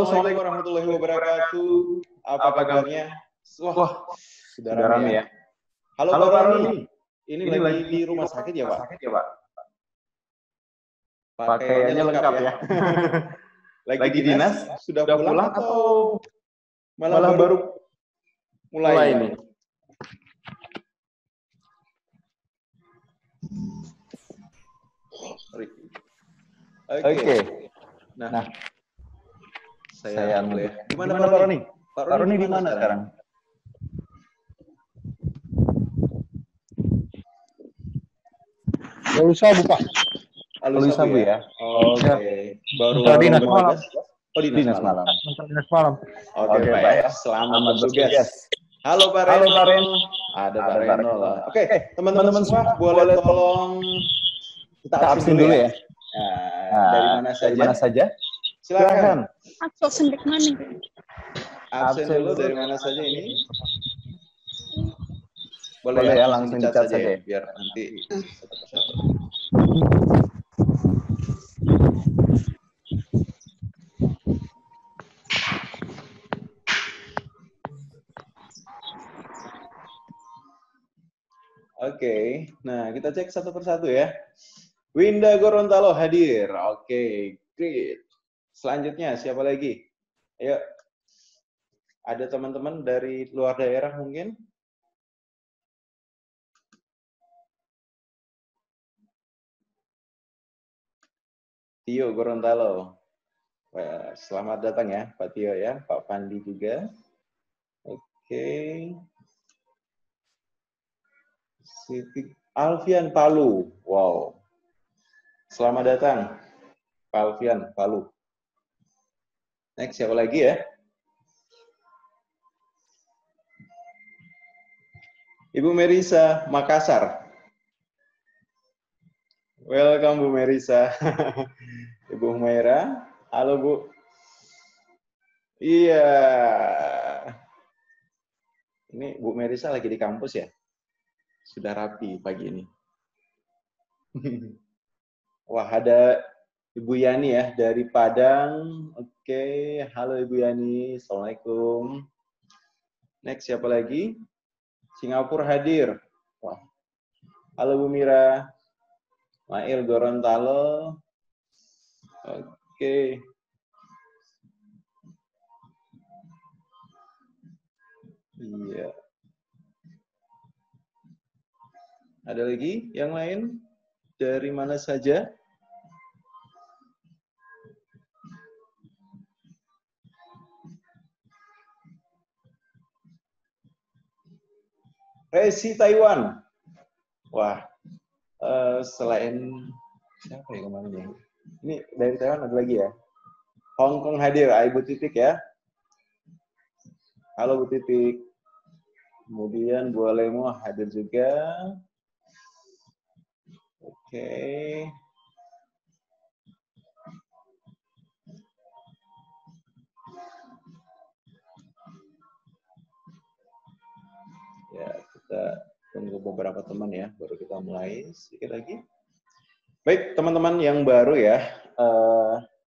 Assalamualaikum warahmatullahi wabarakatuh. Apa kabarnya? Wah, sudah rame ya. Halo Pak Roni. Ini lagi di rumah sakit ya Pak? Pakaiannya lengkap ya. Lagi di dinas? Sudah pulang atau malah baru mulai ini? Oke. Nah, saya mulai. Gimana Pak Roni? Pak Roni di mana sekarang? Lalu sabu Pak. Lalu sabu ya? Oke. Baru dinas malam. Oh, dinas malam. Dinas malam. Oke Pak ya, selamat bertugas. Halo Pak Reno. Ada Pak Reno lah. Oke, teman-teman semua boleh tolong kita absen dulu ya. Dari mana saja? Silakan. Absen dari mana? Absen dulu dari mana saja ini? Boleh ya, langsung dicat saja ya, biar nanti satu-satu. Oke, nah kita cek satu persatu ya. Winda Gorontalo hadir. Oke, great. Selanjutnya siapa lagi? Ayo. Ada teman-teman dari luar daerah mungkin? Tio Gorontalo. Wah, selamat datang ya Pak Tio ya, Pak Pandi juga. Oke. Siti Alfian Palu. Wow. Selamat datang Pak Alfian Palu. Next siapa lagi ya? Ibu Merisa Makassar. Welcome Bu Merisa. Ibu Humaira. Halo Bu. Iya. Ini Bu Merisa lagi di kampus ya? Sudah rapi pagi ini. Wah, ada Ibu Yani ya dari Padang. Oke, halo Ibu Yani. Assalamualaikum. Next siapa lagi? Singapura hadir. Wah. Halo Bu Mira. Mail Gorontalo. Oke. Iya. Ada lagi yang lain? Dari mana saja? Resi Taiwan. Wah, selain siapa ya kemarin ya? Ini dari Taiwan ada lagi ya? Hong Kong hadir, Ibu Titik ya. Halo Bu Titik. Kemudian Bu Alemo hadir juga. Oke. Ya, kita tunggu beberapa teman ya, baru kita mulai sedikit lagi. Baik, teman-teman yang baru ya,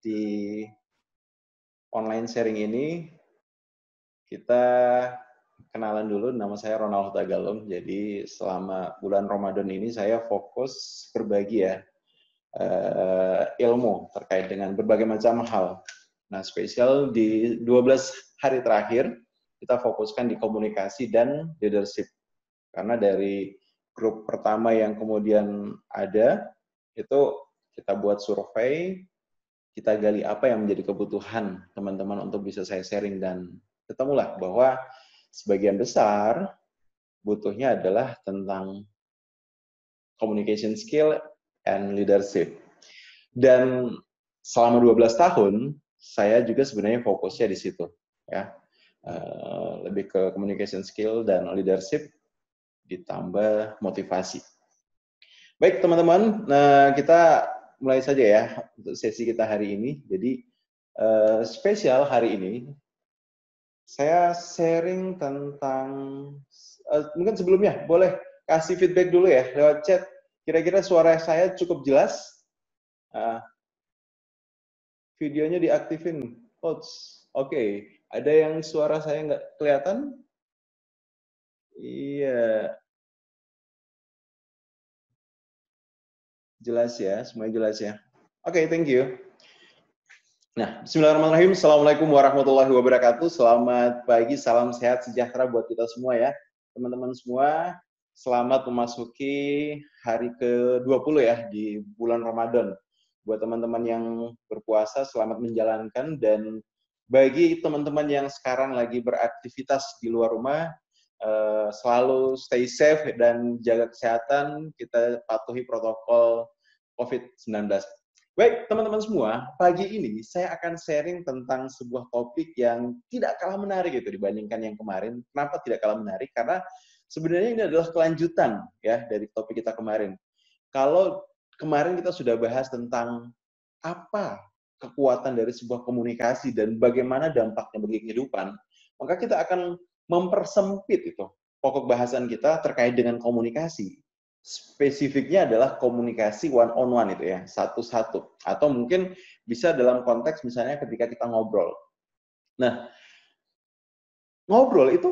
di online sharing ini, kita kenalan dulu, nama saya Ronald Tagalong. Jadi selama bulan Ramadan ini saya fokus berbagi ya, ilmu terkait dengan berbagai macam hal. Nah, spesial di 12 hari terakhir, kita fokuskan di komunikasi dan leadership. Karena dari grup pertama yang kemudian ada, itu kita buat survei, kita gali apa yang menjadi kebutuhan teman-teman untuk bisa saya sharing, dan ketemulah bahwa sebagian besar butuhnya adalah tentang communication skill and leadership. Dan selama 12 tahun, saya juga sebenarnya fokusnya di situ, ya. Lebih ke communication skill dan leadership, ditambah motivasi. Baik teman-teman, nah kita mulai saja ya untuk sesi kita hari ini. Jadi spesial hari ini, saya sharing tentang, mungkin sebelumnya boleh kasih feedback dulu ya lewat chat. Kira-kira suara saya cukup jelas? Videonya diaktifin, coach. Oke, ada yang suara saya nggak kelihatan? Iya, jelas ya, semuanya jelas ya. Oke, thank you. Nah, bismillahirrahmanirrahim. Assalamualaikum warahmatullahi wabarakatuh. Selamat pagi, salam sehat sejahtera buat kita semua ya. Teman-teman semua, selamat memasuki hari ke-20 ya di bulan Ramadan. Buat teman-teman yang berpuasa, selamat menjalankan. Dan bagi teman-teman yang sekarang lagi beraktivitas di luar rumah, selalu stay safe dan jaga kesehatan, kita patuhi protokol COVID-19. Baik, teman-teman semua, pagi ini saya akan sharing tentang sebuah topik yang tidak kalah menarik itu dibandingkan yang kemarin. Kenapa tidak kalah menarik? Karena sebenarnya ini adalah kelanjutan ya dari topik kita kemarin. Kalau kemarin kita sudah bahas tentang apa kekuatan dari sebuah komunikasi dan bagaimana dampaknya bagi kehidupan, maka kita akan mempersempit itu pokok bahasan kita terkait dengan komunikasi. Spesifiknya adalah komunikasi one on one itu ya, satu-satu. Atau mungkin bisa dalam konteks misalnya ketika kita ngobrol. Nah, ngobrol itu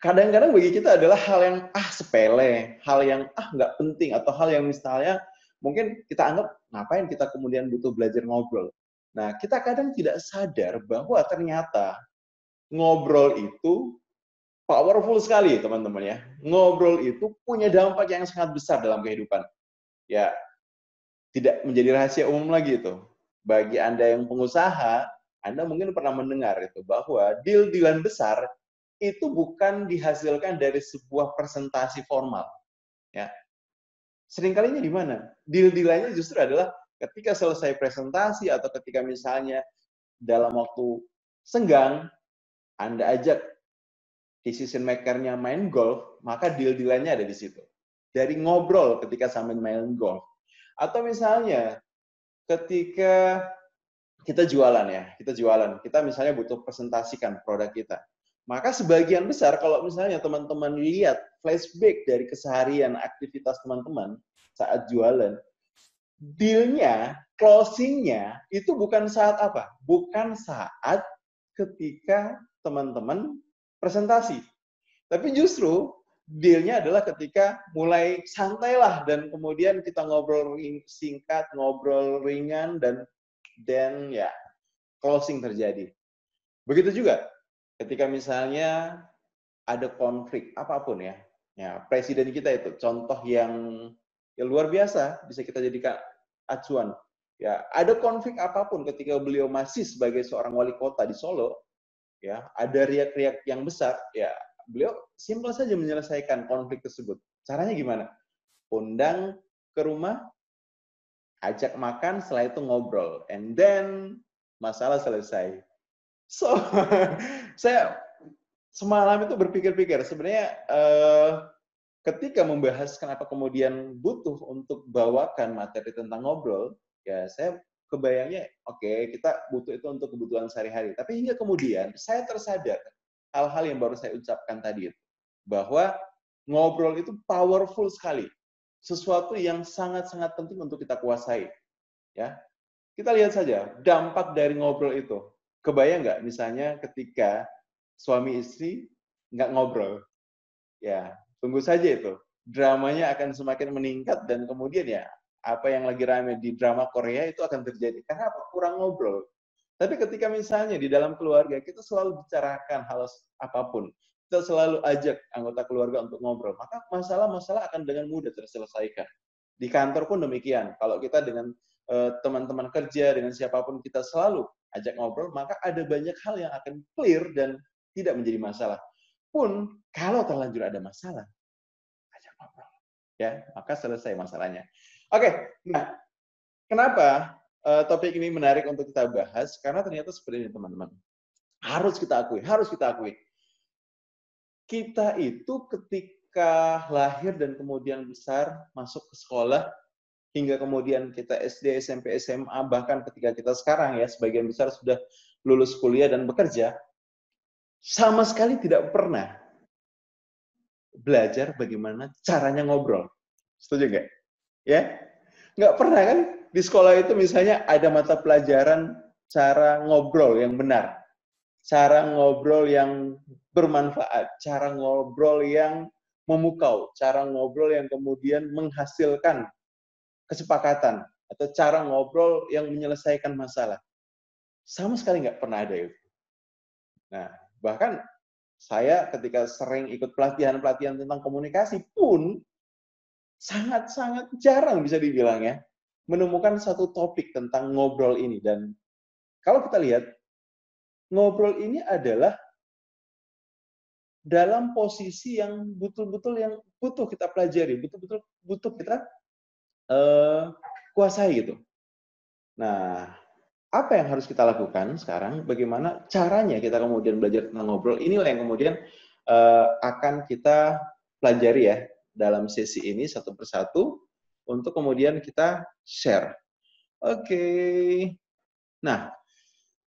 kadang-kadang bagi kita adalah hal yang sepele, hal yang nggak penting, atau hal yang misalnya mungkin kita anggap ngapain kita kemudian butuh belajar ngobrol. Nah, kita kadang tidak sadar bahwa ternyata ngobrol itu powerful sekali, teman-teman ya. Ngobrol itu punya dampak yang sangat besar dalam kehidupan. Ya, tidak menjadi rahasia umum lagi itu. Bagi Anda yang pengusaha, Anda mungkin pernah mendengar itu bahwa deal-dealan besar itu bukan dihasilkan dari sebuah presentasi formal. Ya, seringkalinya di mana? Deal-dealannya justru adalah ketika selesai presentasi atau ketika misalnya dalam waktu senggang, Anda ajak decision maker-nya main golf, maka deal-dealannya ada di situ. Dari ngobrol ketika sambil main golf. Atau misalnya ketika kita jualan ya, kita misalnya butuh presentasikan produk kita. Maka sebagian besar kalau misalnya teman-teman lihat flashback dari keseharian aktivitas teman-teman saat jualan, deal-nya, closing-nya itu bukan saat apa? Bukan saat ketika teman-teman presentasi. Tapi justru deal-nya adalah ketika mulai santailah dan kemudian kita ngobrol singkat, ngobrol ringan, dan ya closing terjadi. Begitu juga ketika misalnya ada konflik apapun ya. Ya, presiden kita itu contoh yang luar biasa bisa kita jadikan acuan. Ya, ada konflik apapun ketika beliau masih sebagai seorang wali kota di Solo, ya, ada riak-riak yang besar, ya, beliau simpel saja menyelesaikan konflik tersebut. Caranya gimana? Undang ke rumah, ajak makan, setelah itu ngobrol, and then masalah selesai. So, saya semalam itu berpikir-pikir, sebenarnya ketika membahas kenapa kemudian butuh untuk bawakan materi tentang ngobrol, ya saya kebayangnya, oke, kita butuh itu untuk kebutuhan sehari-hari. Tapi hingga kemudian saya tersadar hal-hal yang baru saya ucapkan tadi, bahwa ngobrol itu powerful sekali. Sesuatu yang sangat-sangat penting untuk kita kuasai. Ya, kita lihat saja dampak dari ngobrol itu. Kebayang nggak misalnya ketika suami istri nggak ngobrol? Ya, tunggu saja itu. Dramanya akan semakin meningkat dan kemudian ya, apa yang lagi rame di drama Korea itu akan terjadi. Karena apa? Kurang ngobrol. Tapi ketika misalnya di dalam keluarga, kita selalu bicarakan hal apapun. Kita selalu ajak anggota keluarga untuk ngobrol. Maka masalah-masalah akan dengan mudah terselesaikan. Di kantor pun demikian. Kalau kita dengan teman-teman kerja, dengan siapapun kita selalu ajak ngobrol, maka ada banyak hal yang akan clear dan tidak menjadi masalah. Pun kalau terlanjur ada masalah, ajak ngobrol. Ya, maka selesai masalahnya. Oke, nah kenapa topik ini menarik untuk kita bahas? Karena ternyata seperti ini teman-teman. Harus kita akui. Kita itu ketika lahir dan kemudian besar, masuk ke sekolah, hingga kemudian kita SD, SMP, SMA, bahkan ketika kita sekarang ya, sebagian besar sudah lulus kuliah dan bekerja, sama sekali tidak pernah belajar bagaimana caranya ngobrol. Setuju nggak? Ya? Nggak pernah kan? Di sekolah itu misalnya ada mata pelajaran cara ngobrol yang benar. cara ngobrol yang bermanfaat, cara ngobrol yang memukau, cara ngobrol yang kemudian menghasilkan kesepakatan, atau cara ngobrol yang menyelesaikan masalah. Sama sekali nggak pernah ada itu. Nah, bahkan saya ketika sering ikut pelatihan-pelatihan tentang komunikasi pun sangat-sangat jarang bisa dibilang ya, menemukan satu topik tentang ngobrol ini. Dan kalau kita lihat, ngobrol ini adalah dalam posisi yang betul-betul yang butuh kita pelajari, betul-betul butuh kita kuasai gitu. Nah, apa yang harus kita lakukan sekarang? Bagaimana caranya kita kemudian belajar tentang ngobrol? Inilah yang kemudian akan kita pelajari ya dalam sesi ini satu persatu untuk kemudian kita share. Oke. Nah,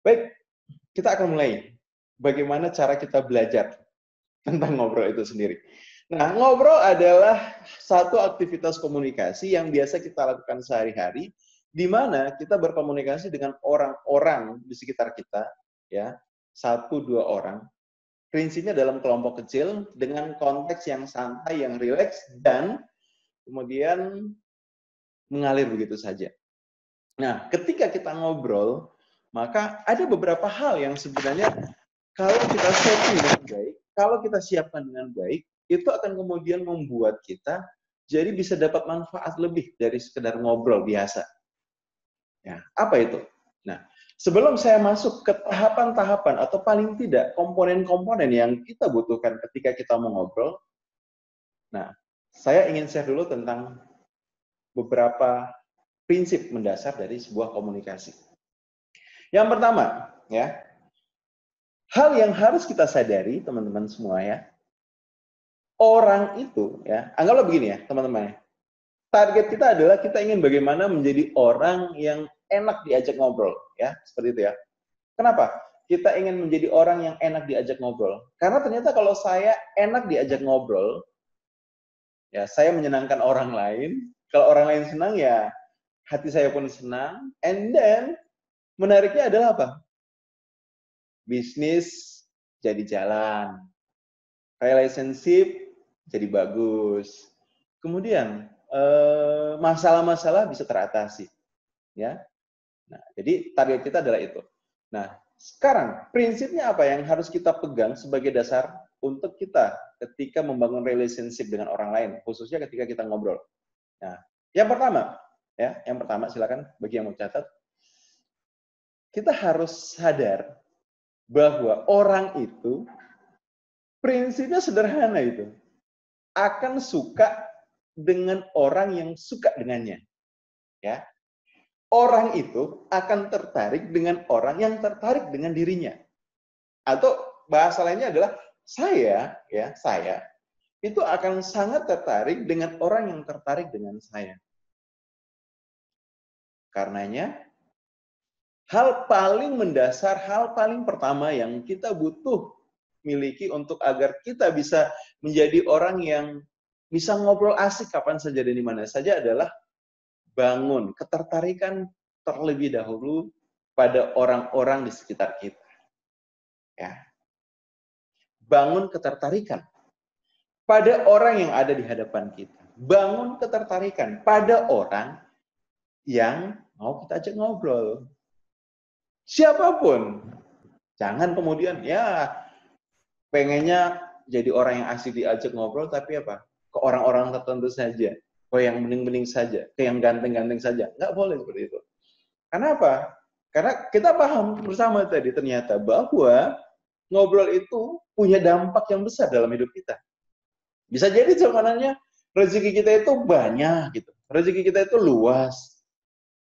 baik, kita akan mulai. Bagaimana cara kita belajar tentang ngobrol itu sendiri. Nah, ngobrol adalah satu aktivitas komunikasi yang biasa kita lakukan sehari-hari, di mana kita berkomunikasi dengan orang-orang di sekitar kita, ya, 1-2 orang. Prinsipnya dalam kelompok kecil, dengan konteks yang santai, yang rileks, dan kemudian mengalir begitu saja. Nah, ketika kita ngobrol, maka ada beberapa hal yang sebenarnya kalau kita setting dengan baik, kalau kita siapkan dengan baik, itu akan kemudian membuat kita jadi bisa dapat manfaat lebih dari sekedar ngobrol biasa. Ya, apa itu? Nah, sebelum saya masuk ke tahapan-tahapan atau paling tidak komponen-komponen yang kita butuhkan ketika kita mau ngobrol, nah, saya ingin share dulu tentang beberapa prinsip mendasar dari sebuah komunikasi. Yang pertama, ya, hal yang harus kita sadari, teman-teman semua ya, orang itu, ya, anggaplah begini ya, teman-teman. Target kita adalah kita ingin bagaimana menjadi orang yang enak diajak ngobrol, ya, seperti itu ya. Kenapa? Kita ingin menjadi orang yang enak diajak ngobrol. Karena ternyata kalau saya enak diajak ngobrol, ya, saya menyenangkan orang lain. Kalau orang lain senang, ya, hati saya pun senang. And then, menariknya adalah apa? Bisnis jadi jalan. Relationship jadi bagus. Kemudian masalah-masalah bisa teratasi, ya. Nah, jadi target kita adalah itu. Nah, sekarang prinsipnya apa yang harus kita pegang sebagai dasar untuk kita ketika membangun relationship dengan orang lain, khususnya ketika kita ngobrol. Nah, yang pertama, ya, yang pertama silakan bagi yang mau catat, kita harus sadar bahwa orang itu prinsipnya sederhana itu. Akan suka dengan orang yang suka dengannya. Ya. Orang itu akan tertarik dengan orang yang tertarik dengan dirinya. Atau bahasa lainnya adalah saya, ya, saya itu akan sangat tertarik dengan orang yang tertarik dengan saya. Karenanya, hal paling mendasar, hal paling pertama yang kita butuh miliki untuk agar kita bisa menjadi orang yang bisa ngobrol asik kapan saja dan di mana saja adalah bangun ketertarikan terlebih dahulu pada orang-orang di sekitar kita. Ya. Bangun ketertarikan pada orang yang ada di hadapan kita. Bangun ketertarikan pada orang yang mau kita ajak ngobrol. Siapapun. Jangan kemudian, ya, pengennya jadi orang yang asik diajak ngobrol, tapi apa? Ke orang-orang tertentu saja. Ke yang bening-bening saja. Ke yang ganteng-ganteng saja. Nggak boleh seperti itu. Karena apa? Karena kita paham bersama tadi ternyata bahwa ngobrol itu punya dampak yang besar dalam hidup kita. Bisa jadi sebenarnya rezeki kita itu banyak gitu. Rezeki kita itu luas.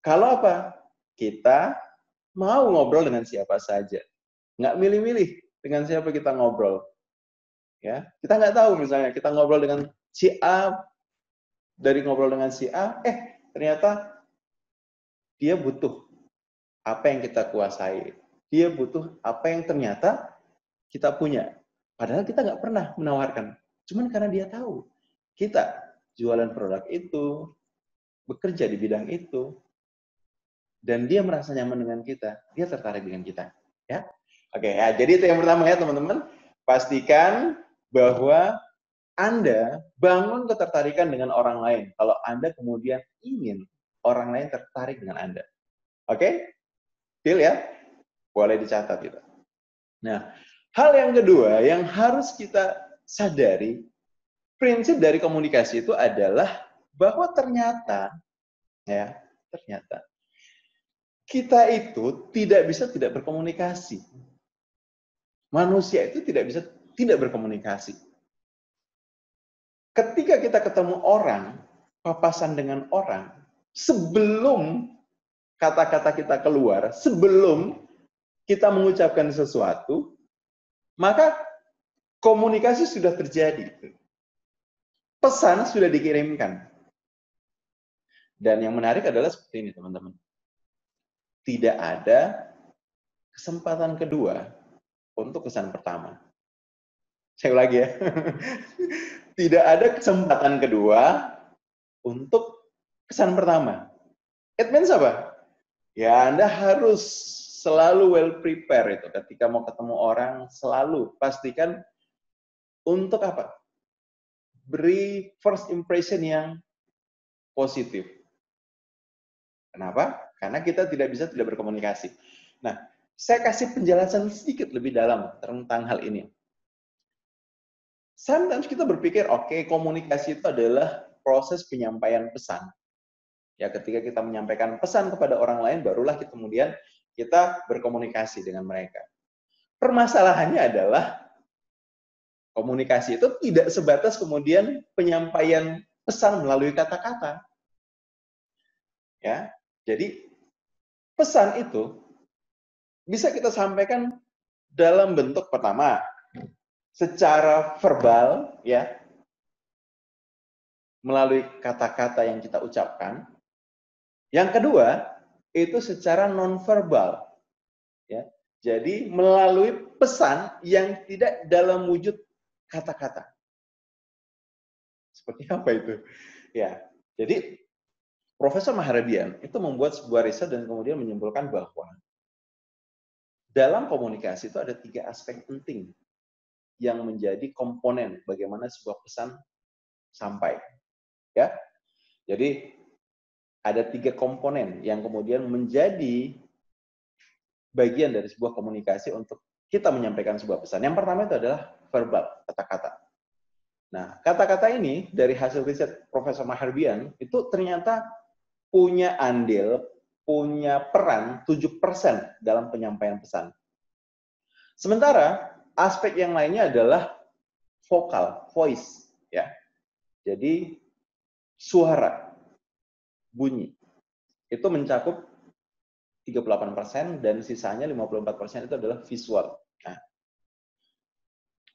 Kalau apa? Kita mau ngobrol dengan siapa saja. Nggak milih-milih dengan siapa kita ngobrol. Ya, kita nggak tahu misalnya kita ngobrol dengan si A, dari ngobrol dengan si A, ternyata dia butuh apa yang kita kuasai. Dia butuh apa yang ternyata kita punya. Padahal kita nggak pernah menawarkan. Cuman karena dia tahu kita jualan produk itu, bekerja di bidang itu, dan dia merasa nyaman dengan kita, dia tertarik dengan kita. Ya, Oke, ya, jadi itu yang pertama ya teman-teman. Pastikan bahwa Anda bangun ketertarikan dengan orang lain. Kalau Anda kemudian ingin orang lain tertarik dengan Anda. Oke? Deal ya? Boleh dicatat itu. Nah, hal yang kedua yang harus kita sadari, prinsip dari komunikasi itu adalah bahwa ternyata kita itu tidak bisa tidak berkomunikasi. Manusia itu tidak bisa tidak berkomunikasi. Ketika kita ketemu orang, papasan dengan orang, sebelum kata-kata kita keluar, sebelum kita mengucapkan sesuatu, maka komunikasi sudah terjadi. Pesan sudah dikirimkan. Dan yang menarik adalah seperti ini, teman-teman. Tidak ada kesempatan kedua untuk kesan pertama. Saya ulangi ya. Tidak ada kesempatan kedua untuk kesan pertama. It means apa? Ya, Anda harus selalu well prepare itu. Ketika mau ketemu orang, selalu pastikan untuk apa? Beri first impression yang positif. Kenapa? Karena kita tidak bisa tidak berkomunikasi. Nah, saya kasih penjelasan sedikit lebih dalam tentang hal ini. Sometimes kita berpikir, oke, komunikasi itu adalah proses penyampaian pesan. Ya, ketika kita menyampaikan pesan kepada orang lain, barulah kemudian kita berkomunikasi dengan mereka. Permasalahannya adalah komunikasi itu tidak sebatas kemudian penyampaian pesan melalui kata-kata. Ya, jadi pesan itu bisa kita sampaikan dalam bentuk pertama secara verbal, ya, melalui kata-kata yang kita ucapkan. Yang kedua itu secara nonverbal, ya. Jadi melalui pesan yang tidak dalam wujud kata-kata. Seperti apa itu? Ya, jadi Profesor Maharabian itu membuat sebuah riset dan kemudian menyimpulkan bahwa dalam komunikasi itu ada 3 aspek penting yang menjadi komponen bagaimana sebuah pesan sampai. Ya, jadi ada 3 komponen yang kemudian menjadi bagian dari sebuah komunikasi untuk kita menyampaikan sebuah pesan. Yang pertama itu adalah verbal, kata-kata. Nah, kata-kata ini dari hasil riset Profesor Maharbian itu ternyata punya andil, punya peran 7% dalam penyampaian pesan. Sementara aspek yang lainnya adalah vokal, voice, ya. Jadi suara, bunyi. Itu mencakup 38% dan sisanya 54% itu adalah visual. Nah,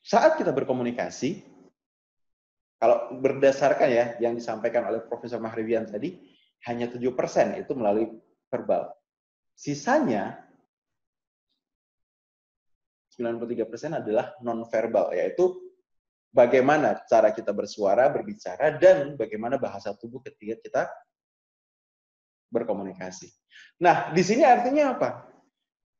saat kita berkomunikasi, kalau berdasarkan ya yang disampaikan oleh Profesor Mahriwian tadi, hanya 7% itu melalui verbal. Sisanya 93% adalah non-verbal, yaitu bagaimana cara kita bersuara, berbicara, dan bagaimana bahasa tubuh ketika kita berkomunikasi. Nah, di sini artinya apa?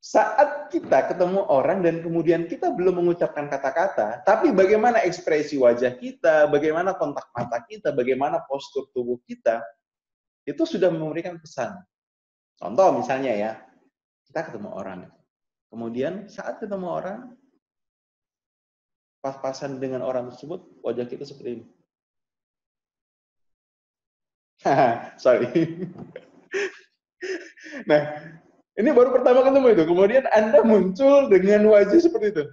Saat kita ketemu orang dan kemudian kita belum mengucapkan kata-kata, tapi bagaimana ekspresi wajah kita, bagaimana kontak mata kita, bagaimana postur tubuh kita, itu sudah memberikan pesan. Contoh misalnya ya, kita ketemu orang. Kemudian saat ketemu orang, pas-pasan dengan orang tersebut, wajah kita seperti ini. Sorry. Nah, ini baru pertama ketemu itu. Kemudian Anda muncul dengan wajah seperti itu.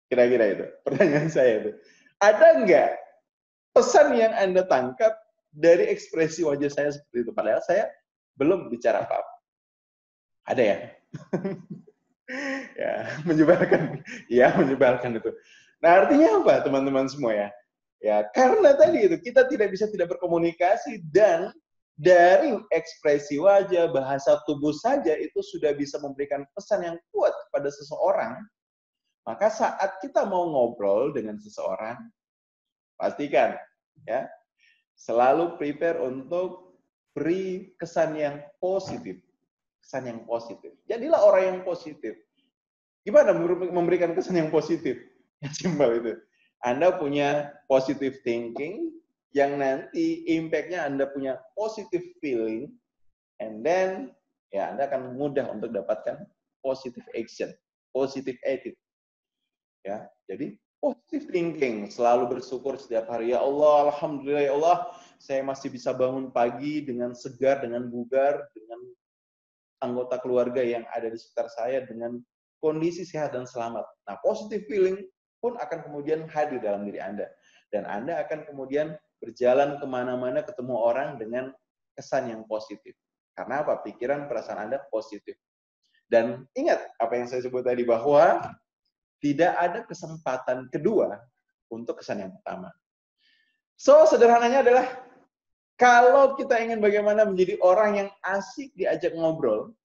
Kira-kira itu. Pertanyaan saya itu. Ada nggak pesan yang Anda tangkap dari ekspresi wajah saya seperti itu? Padahal saya belum bicara apa-apa. Ada ya? Ya, menyebalkan. Ya, menyebalkan itu. Nah, artinya apa, teman-teman semua ya? Ya, karena tadi itu kita tidak bisa tidak berkomunikasi dan dari ekspresi wajah, bahasa tubuh saja itu sudah bisa memberikan pesan yang kuat kepada seseorang. Maka saat kita mau ngobrol dengan seseorang, pastikan ya, selalu prepare untuk beri kesan yang positif. Kesan yang positif. Jadilah orang yang positif. Gimana memberikan kesan yang positif? Yang simpel itu. Anda punya positive thinking, yang nanti impact-nya Anda punya positive feeling, and then ya Anda akan mudah untuk dapatkan positive action, positive attitude. Ya, jadi positive thinking, selalu bersyukur setiap hari. Ya Allah, alhamdulillah ya Allah, saya masih bisa bangun pagi dengan segar, dengan bugar, dengan anggota keluarga yang ada di sekitar saya dengan kondisi sehat dan selamat. Nah, positive feeling pun akan kemudian hadir dalam diri Anda. Dan Anda akan kemudian berjalan kemana-mana ketemu orang dengan kesan yang positif. Karena apa? Pikiran, perasaan Anda positif. Dan ingat apa yang saya sebut tadi, bahwa tidak ada kesempatan kedua untuk kesan yang pertama. So, sederhananya adalah kalau kita ingin bagaimana menjadi orang yang asik diajak ngobrol,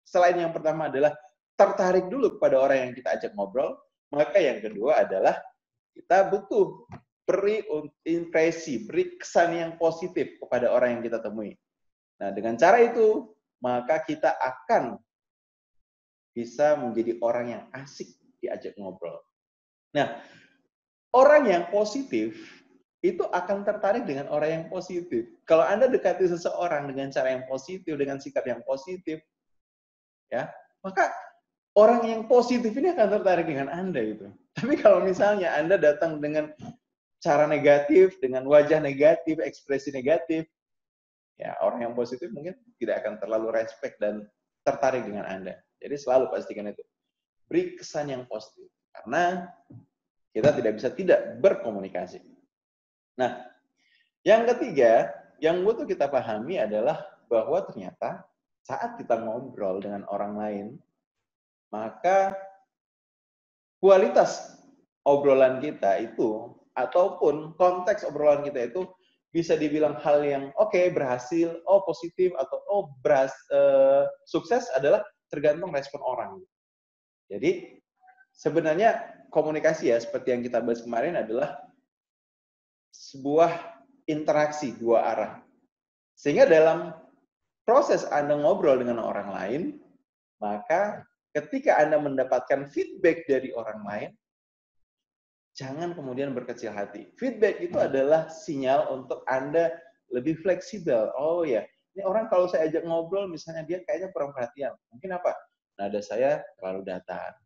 selain yang pertama adalah tertarik dulu kepada orang yang kita ajak ngobrol, maka yang kedua adalah kita butuh beri impresi, beri kesan yang positif kepada orang yang kita temui. Nah, dengan cara itu, maka kita akan bisa menjadi orang yang asik diajak ngobrol. Nah, orang yang positif itu akan tertarik dengan orang yang positif. Kalau Anda dekati seseorang dengan cara yang positif, dengan sikap yang positif, ya, maka orang yang positif ini akan tertarik dengan Anda itu. Tapi kalau misalnya Anda datang dengan cara negatif, dengan wajah negatif, ekspresi negatif, ya orang yang positif mungkin tidak akan terlalu respect dan tertarik dengan Anda. Jadi selalu pastikan itu. Beri kesan yang positif. Karena kita tidak bisa tidak berkomunikasi. Nah, yang ketiga, yang butuh kita pahami adalah bahwa ternyata saat kita ngobrol dengan orang lain, maka kualitas obrolan kita itu, ataupun konteks obrolan kita itu, bisa dibilang hal yang oke, berhasil, oh positif, atau oh sukses adalah tergantung respon orang. Jadi, sebenarnya komunikasi ya, seperti yang kita bahas kemarin adalah sebuah interaksi dua arah. Sehingga dalam proses Anda ngobrol dengan orang lain, maka ketika Anda mendapatkan feedback dari orang lain, jangan kemudian berkecil hati. Feedback itu adalah sinyal untuk Anda lebih fleksibel. Oh ya, ini orang kalau saya ajak ngobrol, misalnya dia kayaknya kurang perhatian. Mungkin apa? Nada saya terlalu datar.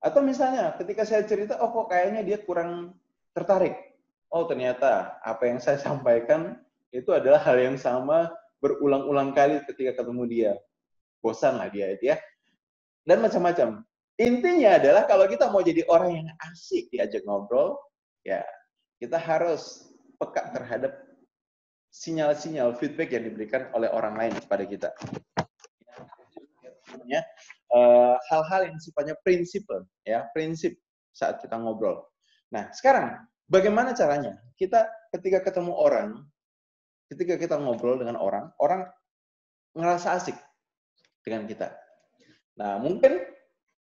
Atau misalnya ketika saya cerita, oh kok kayaknya dia kurang tertarik. Oh ternyata apa yang saya sampaikan itu adalah hal yang sama berulang-ulang kali ketika ketemu dia. Bosan lah dia itu ya. Dan macam-macam. Intinya adalah kalau kita mau jadi orang yang asik diajak ngobrol, ya kita harus peka terhadap sinyal-sinyal feedback yang diberikan oleh orang lain kepada kita. Hal-hal yang sifatnya prinsipal, ya prinsip saat kita ngobrol. Nah sekarang bagaimana caranya? Kita ketika ketemu orang, ketika kita ngobrol dengan orang, orang ngerasa asik dengan kita. Nah mungkin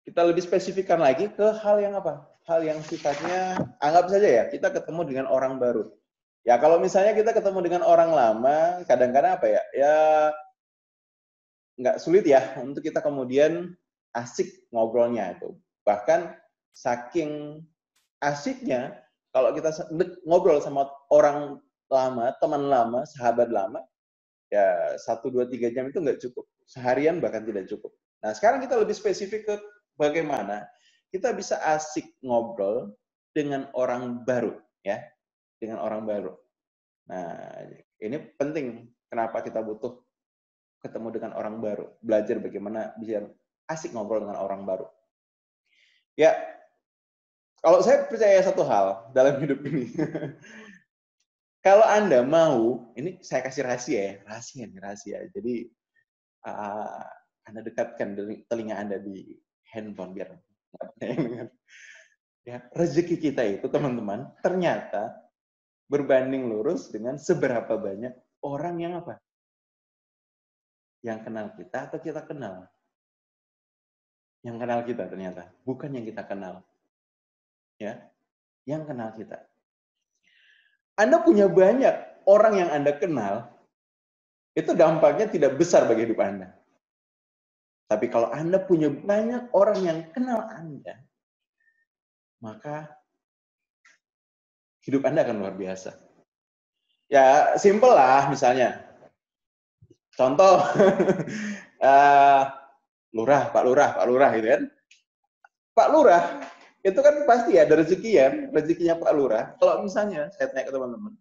kita lebih spesifikkan lagi ke hal yang apa? Hal yang sifatnya, anggap saja ya, kita ketemu dengan orang baru. Ya, kalau misalnya kita ketemu dengan orang lama, kadang-kadang apa ya, ya nggak sulit ya untuk kita kemudian asik ngobrolnya itu. Bahkan saking asiknya, kalau kita ngobrol sama orang lama, teman lama, sahabat lama, ya 1, 2, 3 jam itu nggak cukup. Seharian bahkan tidak cukup. Nah, sekarang kita lebih spesifik ke bagaimana kita bisa asik ngobrol dengan orang baru, ya, dengan orang baru. Nah, ini penting. Kenapa kita butuh ketemu dengan orang baru? Belajar bagaimana bisa asik ngobrol dengan orang baru. Ya, kalau saya percaya satu hal dalam hidup ini. Kalau Anda mau, ini saya kasih rahasia ya, rahasia. Jadi Anda dekatkan telinga Anda di handphone biar nggak ada yang dengar. Ya, rezeki kita itu teman-teman ternyata berbanding lurus dengan seberapa banyak orang yang apa? Yang kenal kita atau kita kenal? Yang kenal kita ternyata, bukan yang kita kenal. Ya, yang kenal kita. Anda punya banyak orang yang Anda kenal, itu dampaknya tidak besar bagi hidup Anda. Tapi kalau Anda punya banyak orang yang kenal Anda, maka hidup Anda akan luar biasa. Ya, simple lah misalnya. Contoh, lurah, Pak Lurah gitu kan. Pak Lurah, itu kan pasti ada rezeki ya, rezekinya Pak Lurah. Kalau misalnya, saya tanya ke teman-teman,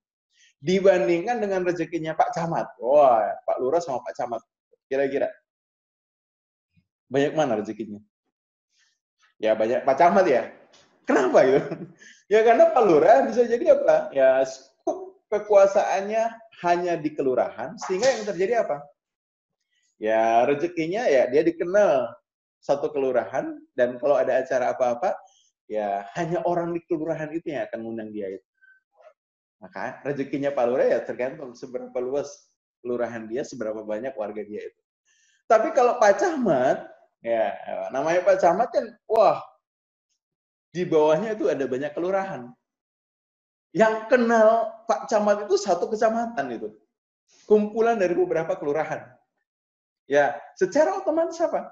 dibandingkan dengan rezekinya Pak Camat, wah, Pak Lurah sama Pak Camat, kira-kira banyak mana rezekinya? Ya banyak Pak Camat ya. Kenapa gitu? Ya karena Pak Lurah bisa jadi apa? Ya skup kekuasaannya hanya di kelurahan, sehingga yang terjadi apa? Ya rezekinya ya dia dikenal satu kelurahan, dan kalau ada acara apa-apa, ya hanya orang di kelurahan itu yang akan mengundang dia itu. Maka rezekinya Pak Lurah ya tergantung seberapa luas kelurahan dia, seberapa banyak warga dia itu. Tapi kalau Pak Camat, ya namanya Pak Camat kan, wah, di bawahnya itu ada banyak kelurahan. Yang kenal Pak Camat itu satu kecamatan itu. Kumpulan dari beberapa kelurahan. Ya, secara otomatis apa?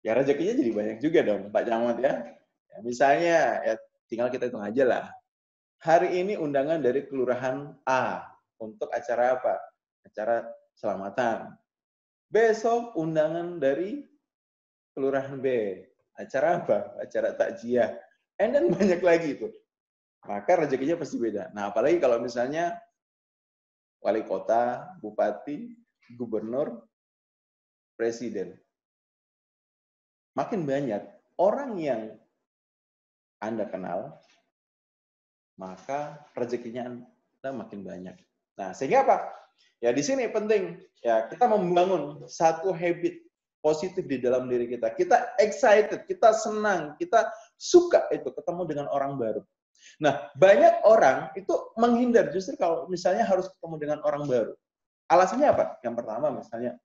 Ya rezekinya jadi banyak juga dong Pak Camat ya. Ya misalnya, ya tinggal kita hitung aja lah. Hari ini undangan dari kelurahan A untuk acara apa? Acara selamatan. Besok undangan dari kelurahan B. Acara apa? Acara takjiah. And then banyak lagi itu. Maka rezekinya pasti beda. Nah, apalagi kalau misalnya wali kota, bupati, gubernur, presiden. Makin banyak orang yang Anda kenal, maka rezekinya Anda makin banyak. Nah, sehingga apa? Ya di sini penting ya kita membangun satu habit positif di dalam diri kita. Kita excited, kita senang, kita suka itu ketemu dengan orang baru. Nah, banyak orang itu menghindar justru kalau misalnya harus ketemu dengan orang baru. Alasannya apa? Yang pertama misalnya,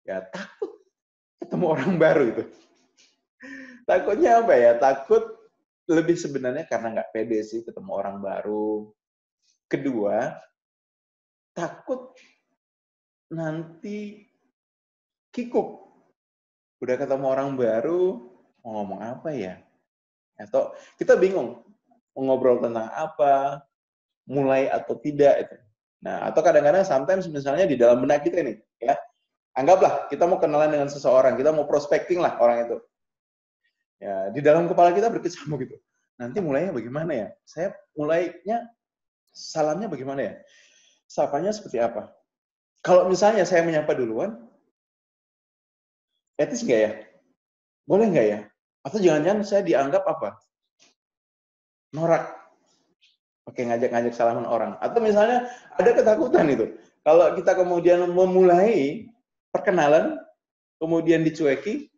ya takut ketemu orang baru itu. Takutnya apa ya? Takut lebih sebenarnya karena nggak pede sih ketemu orang baru. Kedua, takut nanti kikuk. Udah ketemu orang baru, mau ngomong apa ya? Atau kita bingung, mau ngobrol tentang apa, mulai atau tidak itu. Nah, atau kadang-kadang sometimes misalnya di dalam benak kita nih, ya, anggaplah kita mau kenalan dengan seseorang, kita mau prospecting lah orang itu. Ya, di dalam kepala kita berkecamuk gitu. Nanti mulainya bagaimana ya? Saya mulainya salamnya bagaimana ya? Sapanya seperti apa? Kalau misalnya saya menyapa duluan, etis nggak ya? Boleh nggak ya? Atau jangan-jangan saya dianggap apa? Norak. Oke, ngajak-ngajak salaman orang. Atau misalnya ada ketakutan itu. Kalau kita kemudian memulai perkenalan, kemudian dicueki,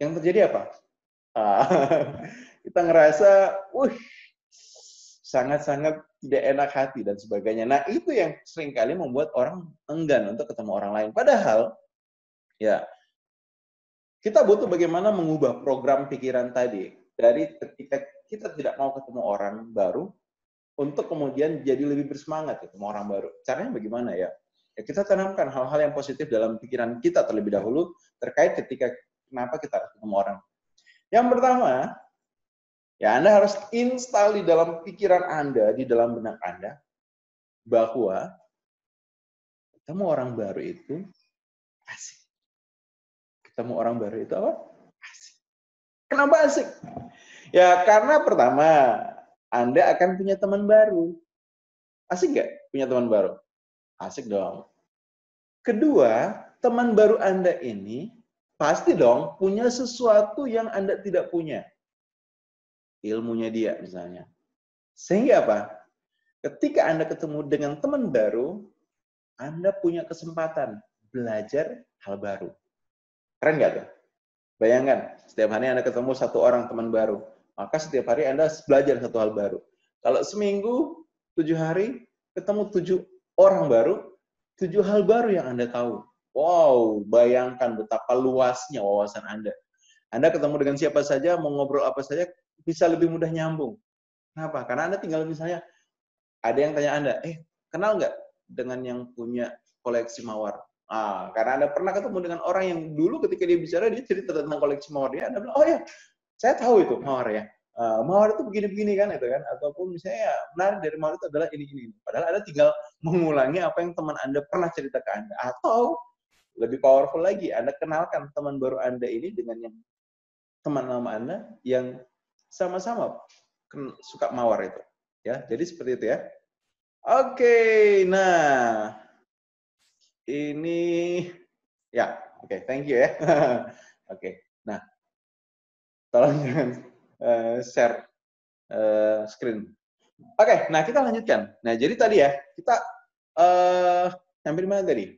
yang terjadi apa? Kita ngerasa, sangat-sangat tidak enak hati dan sebagainya. Nah, itu yang seringkali membuat orang enggan untuk ketemu orang lain. Padahal, ya, kita butuh bagaimana mengubah program pikiran tadi. Dari ketika kita tidak mau ketemu orang baru, untuk kemudian jadi lebih bersemangat ketemu orang baru. Caranya bagaimana ya? Ya kita tanamkan hal-hal yang positif dalam pikiran kita terlebih dahulu terkait ketika kenapa kita harus ketemu orang. Yang pertama, ya Anda harus install di dalam pikiran Anda, di dalam benak Anda, bahwa ketemu orang baru itu asik. Ketemu orang baru itu apa? Asik. Kenapa asik? Ya karena pertama, Anda akan punya teman baru. Asik nggak punya teman baru? Asik dong. Kedua, teman baru Anda ini pasti dong punya sesuatu yang Anda tidak punya. Ilmunya dia misalnya. Sehingga apa? Ketika Anda ketemu dengan teman baru, Anda punya kesempatan belajar hal baru. Keren nggak tuh? Bayangkan, setiap hari Anda ketemu satu orang teman baru. Maka setiap hari Anda belajar satu hal baru. Kalau seminggu, 7 hari, ketemu 7 orang baru, 7 hal baru yang Anda tahu. Wow, bayangkan betapa luasnya wawasan Anda. Anda ketemu dengan siapa saja, mau ngobrol apa saja, bisa lebih mudah nyambung. Kenapa? Karena Anda tinggal misalnya, ada yang tanya Anda, kenal nggak dengan yang punya koleksi mawar? Karena Anda pernah ketemu dengan orang yang dulu ketika dia bicara, dia cerita tentang koleksi mawar dia, Anda bilang, oh ya, saya tahu itu mawar ya. Mawar itu begini-begini kan, itu kan. Ataupun misalnya ya, menarik dari mawar itu adalah ini. Padahal Anda tinggal mengulangi apa yang teman Anda pernah cerita ke Anda. Atau lebih powerful lagi, Anda kenalkan teman baru Anda ini dengan yang teman lama Anda yang sama-sama suka mawar itu. Ya, jadi seperti itu ya. Oke, nah ini ya, oke, thank you ya. Oke, nah tolong jangan share screen. Oke, nah kita lanjutkan. Nah jadi tadi ya kita sampai di mana tadi?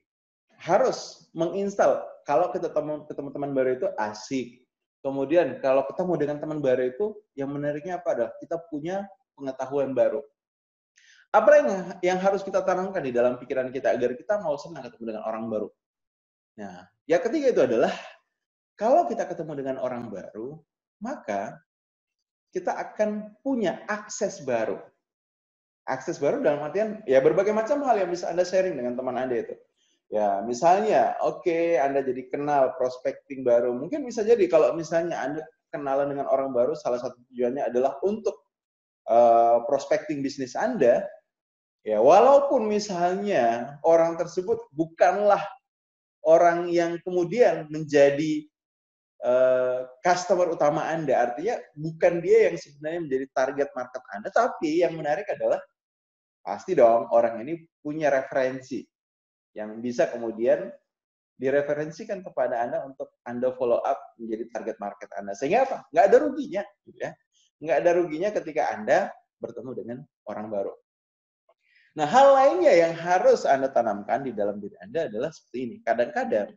Harus menginstal. Kalau kita ketemu teman baru itu asik. Kemudian kalau ketemu dengan teman baru itu yang menariknya apa adalah kita punya pengetahuan baru. Apa yang harus kita tanamkan di dalam pikiran kita agar kita mau senang ketemu dengan orang baru? Nah, yang ketiga itu adalah kalau kita ketemu dengan orang baru, maka kita akan punya akses baru. Akses baru dalam artian ya berbagai macam hal yang bisa Anda sharing dengan teman Anda itu. Ya, misalnya, oke, Anda jadi kenal prospecting baru. Mungkin bisa jadi kalau misalnya Anda kenalan dengan orang baru, salah satu tujuannya adalah untuk prospecting bisnis Anda. Ya, walaupun misalnya orang tersebut bukanlah orang yang kemudian menjadi customer utama Anda, artinya bukan dia yang sebenarnya menjadi target market Anda, tapi yang menarik adalah pasti dong orang ini punya referensi yang bisa kemudian direferensikan kepada Anda untuk Anda follow up menjadi target market Anda. Sehingga apa? Nggak ada ruginya, gitu ya. Nggak ada ruginya ketika Anda bertemu dengan orang baru. Nah, hal lainnya yang harus Anda tanamkan di dalam diri Anda adalah seperti ini. Kadang-kadang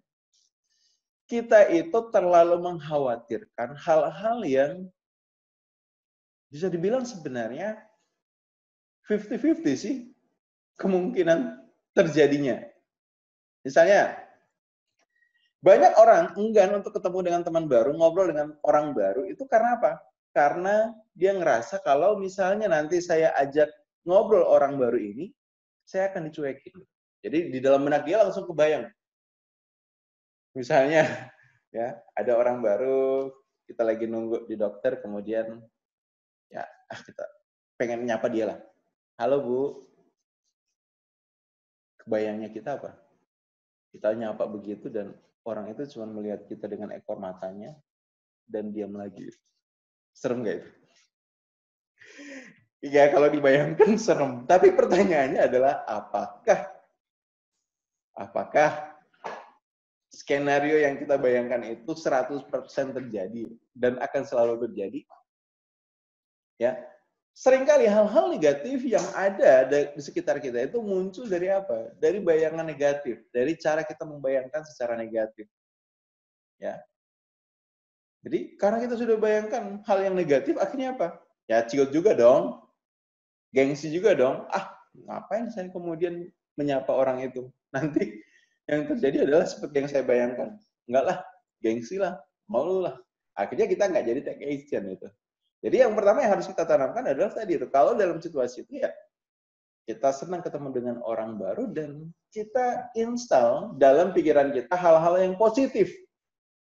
kita itu terlalu mengkhawatirkan hal-hal yang bisa dibilang sebenarnya 50-50 sih kemungkinan terjadinya. Misalnya, banyak orang enggan untuk ketemu dengan teman baru, ngobrol dengan orang baru, itu karena apa? Karena dia ngerasa kalau misalnya nanti saya ajak ngobrol orang baru ini, saya akan dicuekin. Jadi di dalam benak dia langsung kebayang. Misalnya, ya ada orang baru, kita lagi nunggu di dokter, kemudian ya kita pengen nyapa dia lah. Halo Bu, kebayangnya kita apa? Kita nyapa begitu dan orang itu cuma melihat kita dengan ekor matanya dan diam lagi. Serem gak itu? Iya, kalau dibayangkan serem. Tapi pertanyaannya adalah apakah skenario yang kita bayangkan itu 100% terjadi dan akan selalu terjadi? Ya. Seringkali hal-hal negatif yang ada di sekitar kita itu muncul dari apa? Dari bayangan negatif, dari cara kita membayangkan secara negatif. Ya. Jadi karena kita sudah bayangkan hal yang negatif, akhirnya apa? Ya ciut juga dong, gengsi juga dong. Ngapain saya kemudian menyapa orang itu? Nanti yang terjadi adalah seperti yang saya bayangkan. Enggak lah, gengsi lah, malu lah. Akhirnya kita nggak jadi take action itu. Jadi yang pertama yang harus kita tanamkan adalah tadi itu. Kalau dalam situasi itu ya kita senang ketemu dengan orang baru dan kita install dalam pikiran kita hal-hal yang positif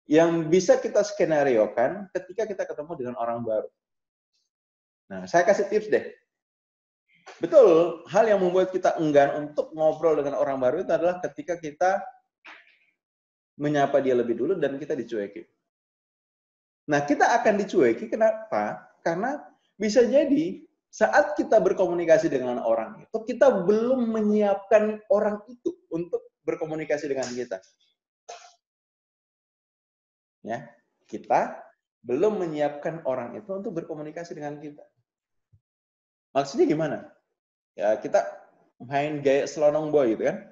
yang bisa kita skenariokan ketika kita ketemu dengan orang baru. Nah, saya kasih tips deh. Betul, hal yang membuat kita enggan untuk ngobrol dengan orang baru itu adalah ketika kita menyapa dia lebih dulu dan kita dicuekin. Nah, kita akan dicueki kenapa? Karena bisa jadi saat kita berkomunikasi dengan orang itu, kita belum menyiapkan orang itu untuk berkomunikasi dengan kita. Ya, kita belum menyiapkan orang itu untuk berkomunikasi dengan kita. Maksudnya gimana? Ya, kita main gaya selonong boy gitu kan.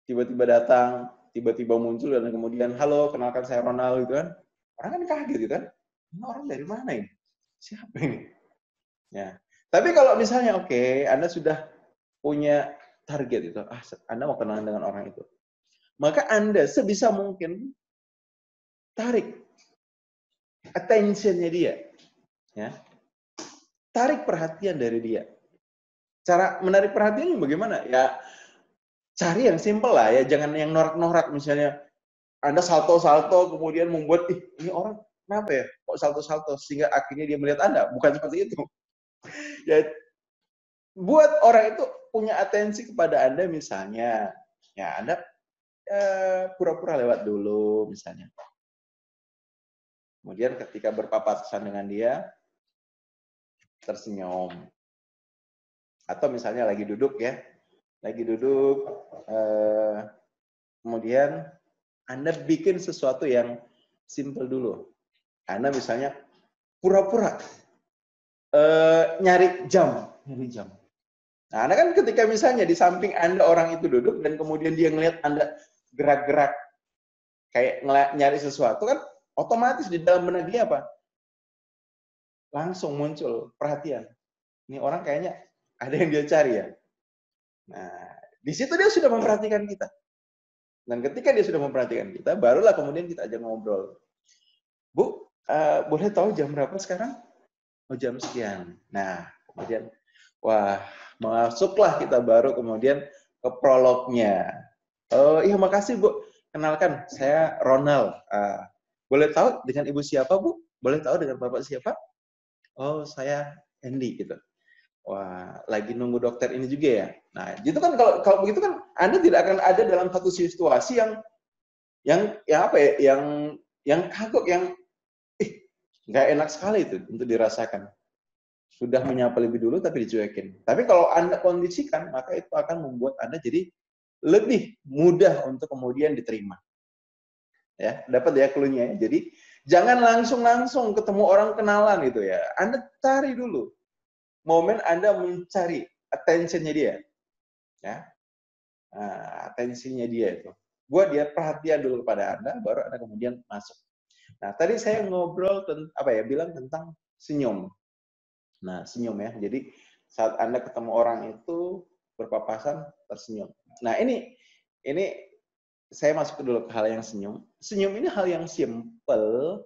Tiba-tiba datang, tiba-tiba muncul dan kemudian, halo, kenalkan saya Ronald gitu kan. Orang kan kaget gitu kan. Ini orang dari mana ini? Siapa ini? Ya. Tapi kalau misalnya oke, Anda sudah punya target itu, Anda mau kenalan dengan orang itu. Maka Anda sebisa mungkin tarik attention-nya dia. Ya. Tarik perhatian dari dia. Cara menarik perhatiannya bagaimana? Ya, cari yang simple lah ya, jangan yang norak-norak misalnya Anda salto-salto kemudian membuat ini orang kenapa ya kok salto-salto sehingga akhirnya dia melihat Anda, bukan seperti itu. Ya, buat orang itu punya atensi kepada Anda misalnya, ya Anda pura-pura lewat dulu misalnya. Kemudian ketika berpapasan dengan dia, tersenyum. Atau misalnya lagi duduk ya, kemudian Anda bikin sesuatu yang simple dulu. Anda misalnya pura-pura nyari jam. Nah, Anda kan ketika misalnya di samping Anda orang itu duduk dan kemudian dia ngelihat Anda gerak-gerak kayak nyari sesuatu kan otomatis di dalam benak dia apa? Langsung muncul perhatian. Ini orang kayaknya ada yang dia cari ya. Nah, di situ dia sudah memperhatikan kita. Dan ketika dia sudah memperhatikan kita, barulah kemudian kita ajak ngobrol. Bu, boleh tahu jam berapa sekarang? Oh, jam sekian. Nah, kemudian, wah, masuklah kita baru kemudian ke prolognya. Oh, iya makasih Bu. Kenalkan, saya Ronald. Boleh tahu dengan Ibu siapa Bu? Boleh tahu dengan Bapak siapa? Oh, saya Andy gitu. Wah, lagi nunggu dokter ini juga ya. Nah, itu kan kalau begitu kan Anda tidak akan ada dalam satu situasi yang apa ya, yang kagok, yang nggak enak sekali itu untuk dirasakan. Sudah menyapa lebih dulu tapi dicuekin. Tapi kalau Anda kondisikan, maka itu akan membuat Anda jadi lebih mudah untuk kemudian diterima. Ya, dapat ya clue-nya ya. Jadi jangan langsung ketemu orang kenalan gitu ya. Anda cari dulu momen Anda mencari attention-nya dia. Ya. Nah, atensinya dia itu. Buat dia perhatian dulu kepada Anda, baru Anda kemudian masuk. Nah, tadi saya ngobrol bilang tentang senyum. Nah, senyum ya. Jadi saat Anda ketemu orang itu berpapasan tersenyum. Nah, ini saya masuk dulu ke hal yang senyum. Senyum ini hal yang simple,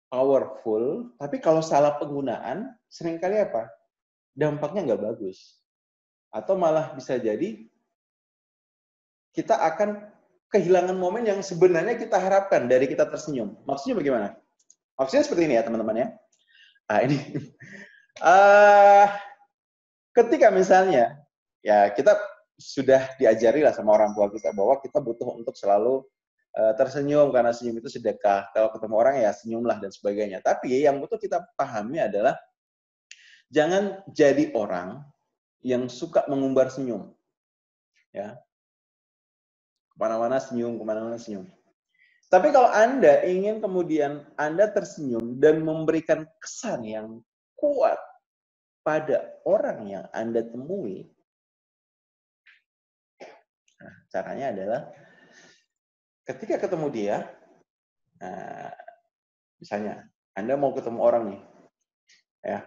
powerful, tapi kalau salah penggunaan seringkali apa? Dampaknya nggak bagus. Atau malah bisa jadi kita akan kehilangan momen yang sebenarnya kita harapkan dari kita tersenyum. Maksudnya bagaimana? Maksudnya seperti ini ya teman-teman ya. Nah, ini ketika misalnya ya kita sudah diajari lah sama orang tua kita bahwa kita butuh untuk selalu tersenyum karena senyum itu sedekah. Kalau ketemu orang ya senyumlah dan sebagainya. Tapi yang butuh kita pahami adalah jangan jadi orang yang suka mengumbar senyum. Ya. Kemana-mana senyum, kemana-mana senyum. Tapi kalau Anda ingin kemudian Anda tersenyum dan memberikan kesan yang kuat pada orang yang Anda temui, nah, caranya adalah ketika ketemu dia, nah, misalnya Anda mau ketemu orang nih, ya,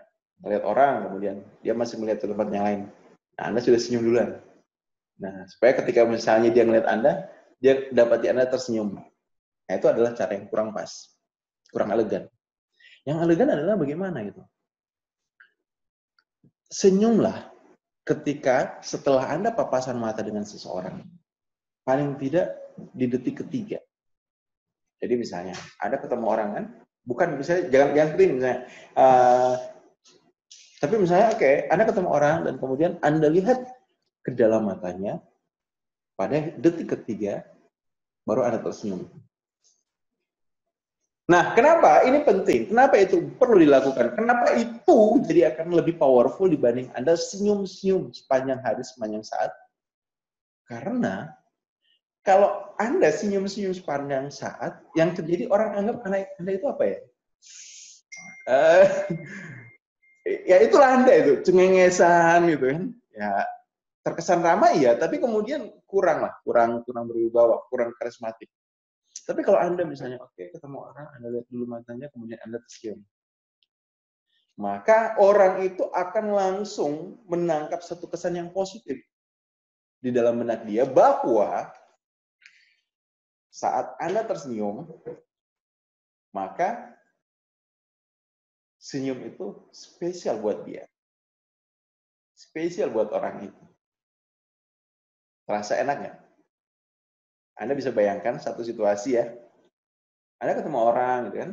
melihat orang kemudian dia masih melihat tempat yang lain, nah, Anda sudah senyum duluan. Nah, supaya ketika misalnya dia melihat Anda, dia dapati Anda tersenyum. Nah, itu adalah cara yang kurang pas, kurang elegan. Yang elegan adalah bagaimana gitu. Senyumlah ketika setelah Anda papasan mata dengan seseorang. Paling tidak di detik ketiga. Jadi misalnya, Anda ketemu orang kan, bukan misalnya, jangan seperti ini misalnya. Tapi misalnya, oke, Anda ketemu orang dan kemudian Anda lihat ke dalam matanya, pada detik ketiga, baru Anda tersenyum. Nah, kenapa ini penting? Kenapa itu perlu dilakukan? Kenapa itu jadi akan lebih powerful dibanding Anda senyum-senyum sepanjang hari, sepanjang saat? Karena kalau Anda senyum-senyum sepanjang saat, yang terjadi orang anggap Anda itu apa ya? Ya itulah Anda itu, cengengesan gitu kan. Ya, terkesan ramah iya, tapi kemudian kurang berwibawa, kurang karismatik. Tapi kalau Anda misalnya, oke, ketemu orang, Anda lihat dulu matanya, kemudian Anda tersenyum. Maka orang itu akan langsung menangkap satu kesan yang positif di dalam benak dia bahwa saat Anda tersenyum, maka senyum itu spesial buat dia. Spesial buat orang itu. Terasa enak nggak? Anda bisa bayangkan satu situasi ya. Anda ketemu orang gitu kan.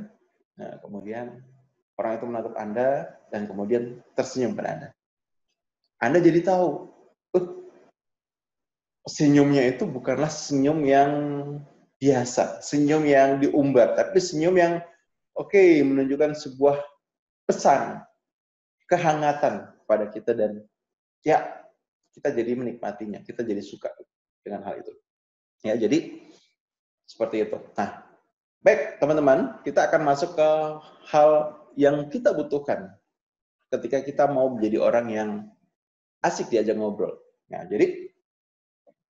Nah, kemudian orang itu menatap Anda dan kemudian tersenyum pada Anda. Anda jadi tahu, senyumnya itu bukanlah senyum yang biasa, senyum yang diumbar, tapi senyum yang menunjukkan sebuah pesan, kehangatan pada kita dan ya kita jadi menikmatinya, kita jadi suka dengan hal itu. Ya, jadi seperti itu. Nah, baik teman-teman, kita akan masuk ke hal yang kita butuhkan ketika kita mau menjadi orang yang asik diajak ngobrol. Nah, jadi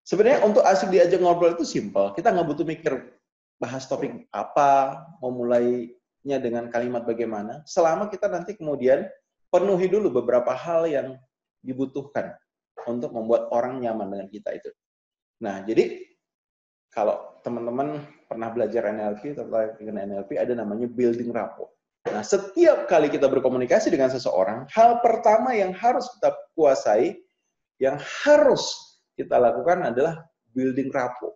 sebenarnya untuk asik diajak ngobrol itu simpel. Kita nggak butuh mikir bahas topik apa, mau mulainya dengan kalimat bagaimana. Selama kita nanti kemudian penuhi dulu beberapa hal yang dibutuhkan untuk membuat orang nyaman dengan kita itu. Nah, jadi kalau teman-teman pernah belajar NLP, terkait dengan NLP, ada namanya building rapport. Nah, setiap kali kita berkomunikasi dengan seseorang, hal pertama yang harus kita kuasai, yang harus kita lakukan adalah building rapport.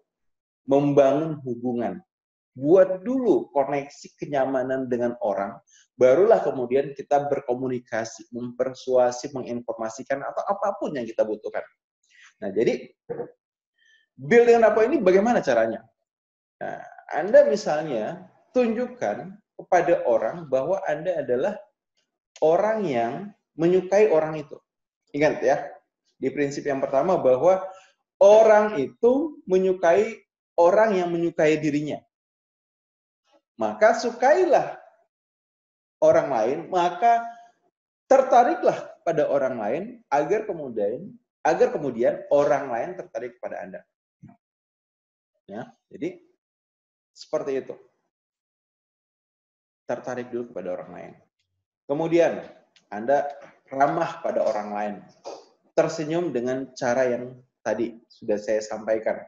Membangun hubungan. Buat dulu koneksi kenyamanan dengan orang, barulah kemudian kita berkomunikasi, mempersuasi, menginformasikan, atau apapun yang kita butuhkan. Nah, jadi building rapport ini bagaimana caranya? Nah, Anda misalnya tunjukkan kepada orang bahwa Anda adalah orang yang menyukai orang itu. Ingat ya, di prinsip yang pertama bahwa orang itu menyukai orang yang menyukai dirinya. Maka sukailah orang lain, maka tertariklah pada orang lain agar kemudian orang lain tertarik kepada Anda. Ya, jadi seperti itu. Tertarik dulu kepada orang lain. Kemudian, Anda ramah pada orang lain. Tersenyum dengan cara yang tadi sudah saya sampaikan.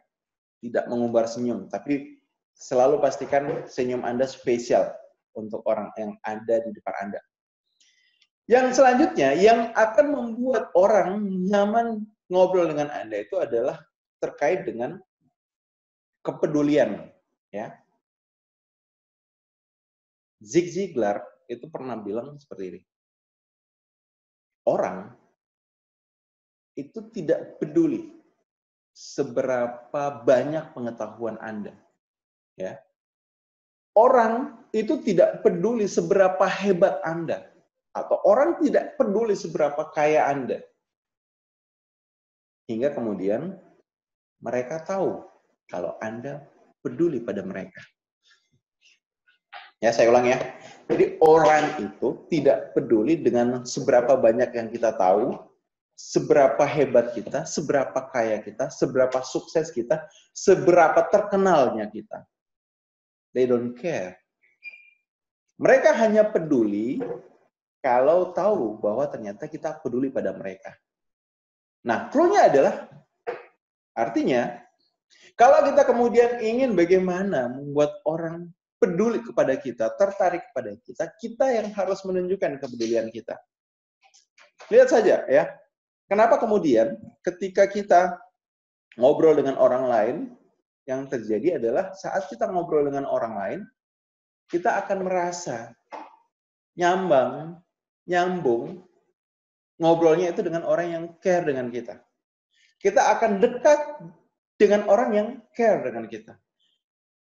Tidak mengumbar senyum, tapi selalu pastikan senyum Anda spesial untuk orang yang ada di depan Anda. Yang selanjutnya, yang akan membuat orang nyaman ngobrol dengan Anda itu adalah terkait dengan kepedulian. Ya. Zig Ziglar itu pernah bilang seperti ini. Orang itu tidak peduli seberapa banyak pengetahuan Anda. Ya. Orang itu tidak peduli seberapa hebat Anda. Atau orang tidak peduli seberapa kaya Anda. Hingga kemudian mereka tahu kalau Anda peduli pada mereka. Ya, saya ulang ya. Jadi orang itu tidak peduli dengan seberapa banyak yang kita tahu, seberapa hebat kita, seberapa kaya kita, seberapa sukses kita, seberapa terkenalnya kita. They don't care. Mereka hanya peduli kalau tahu bahwa ternyata kita peduli pada mereka. Nah, clue-nya adalah, artinya, kalau kita kemudian ingin bagaimana membuat orang peduli kepada kita, tertarik kepada kita, kita yang harus menunjukkan kepedulian kita. Lihat saja ya, kenapa kemudian ketika kita ngobrol dengan orang lain, yang terjadi adalah saat kita ngobrol dengan orang lain, kita akan merasa nyambung, ngobrolnya itu dengan orang yang care dengan kita. Kita akan dekat dengan orang yang care dengan kita.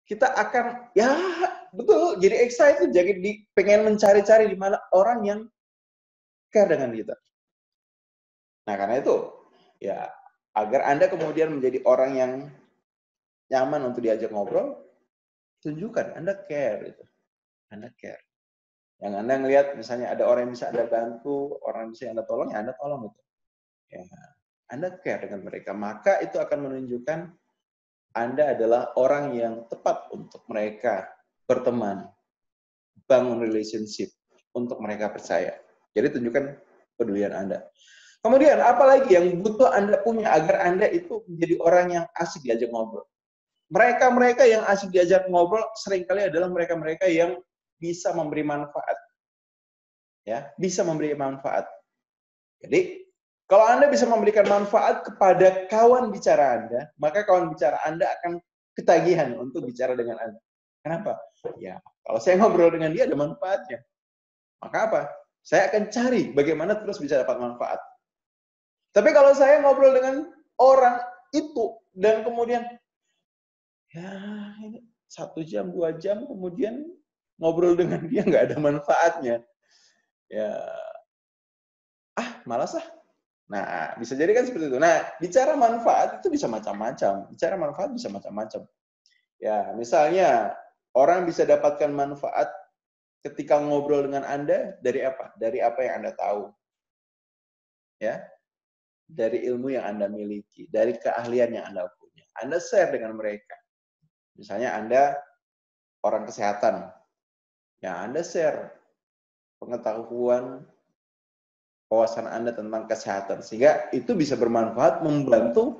Kita akan, ya betul, jadi excited, jadi pengen mencari-cari di mana orang yang care dengan kita. Nah, karena itu, ya agar Anda kemudian menjadi orang yang nyaman untuk diajak ngobrol, tunjukkan Anda care itu. Anda care. Yang Anda ngelihat misalnya ada orang yang bisa Anda bantu, orang yang bisa Anda tolong, ya Anda tolong itu. Ya, Anda care dengan mereka, maka itu akan menunjukkan Anda adalah orang yang tepat untuk mereka berteman, bangun relationship, untuk mereka percaya. Jadi tunjukkan kepedulian Anda. Kemudian, apalagi yang butuh Anda punya agar Anda itu menjadi orang yang asik diajak ngobrol. Mereka-mereka yang asik diajak ngobrol seringkali adalah mereka-mereka yang bisa memberi manfaat. Ya, bisa memberi manfaat. Jadi, Kalau Anda bisa memberikan manfaat kepada kawan bicara Anda, maka kawan bicara Anda akan ketagihan untuk bicara dengan Anda. Kenapa? Ya, kalau saya ngobrol dengan dia ada manfaatnya. Maka apa? Saya akan cari bagaimana terus bisa dapat manfaat. Tapi kalau saya ngobrol dengan orang itu dan kemudian ya ini 1 jam 2 jam kemudian ngobrol dengan dia nggak ada manfaatnya, ya malas ah. Nah, bisa jadi kan seperti itu. Nah, bicara manfaat itu bisa macam-macam. Bicara manfaat bisa macam-macam. Ya, misalnya orang bisa dapatkan manfaat ketika ngobrol dengan Anda dari apa? Dari apa yang Anda tahu. Ya, dari ilmu yang Anda miliki, dari keahlian yang Anda punya. Anda share dengan mereka. Misalnya Anda orang kesehatan. Ya, Anda share pengetahuan, wawasan Anda tentang kesehatan. Sehingga itu bisa bermanfaat membantu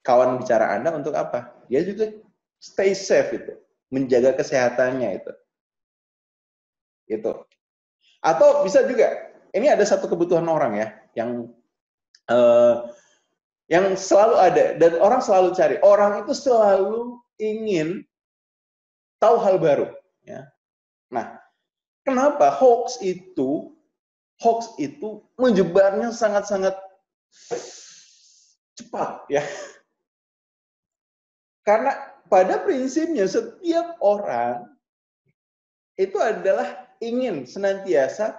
kawan bicara Anda untuk apa? Dia juga stay safe itu, menjaga kesehatannya itu. Itu. Atau bisa juga, ini ada satu kebutuhan orang ya, yang selalu ada dan orang selalu cari. Orang itu selalu ingin tahu hal baru. Ya. Nah, kenapa hoax itu menyebarnya sangat-sangat cepat ya? Karena pada prinsipnya setiap orang itu adalah ingin senantiasa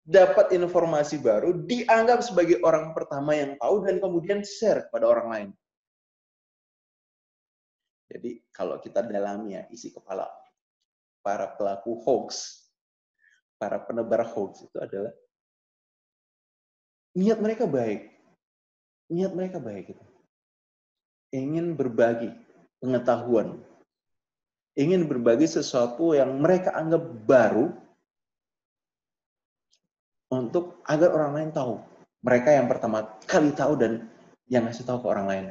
dapat informasi baru, dianggap sebagai orang pertama yang tahu, dan kemudian share kepada orang lain. Jadi kalau kita dalami ya, isi kepala para pelaku hoax, para penebar hoax itu adalah niat mereka baik. Niat mereka baik itu. Ingin berbagi pengetahuan. Ingin berbagi sesuatu yang mereka anggap baru untuk agar orang lain tahu. Mereka yang pertama kali tahu dan yang ngasih tahu ke orang lain.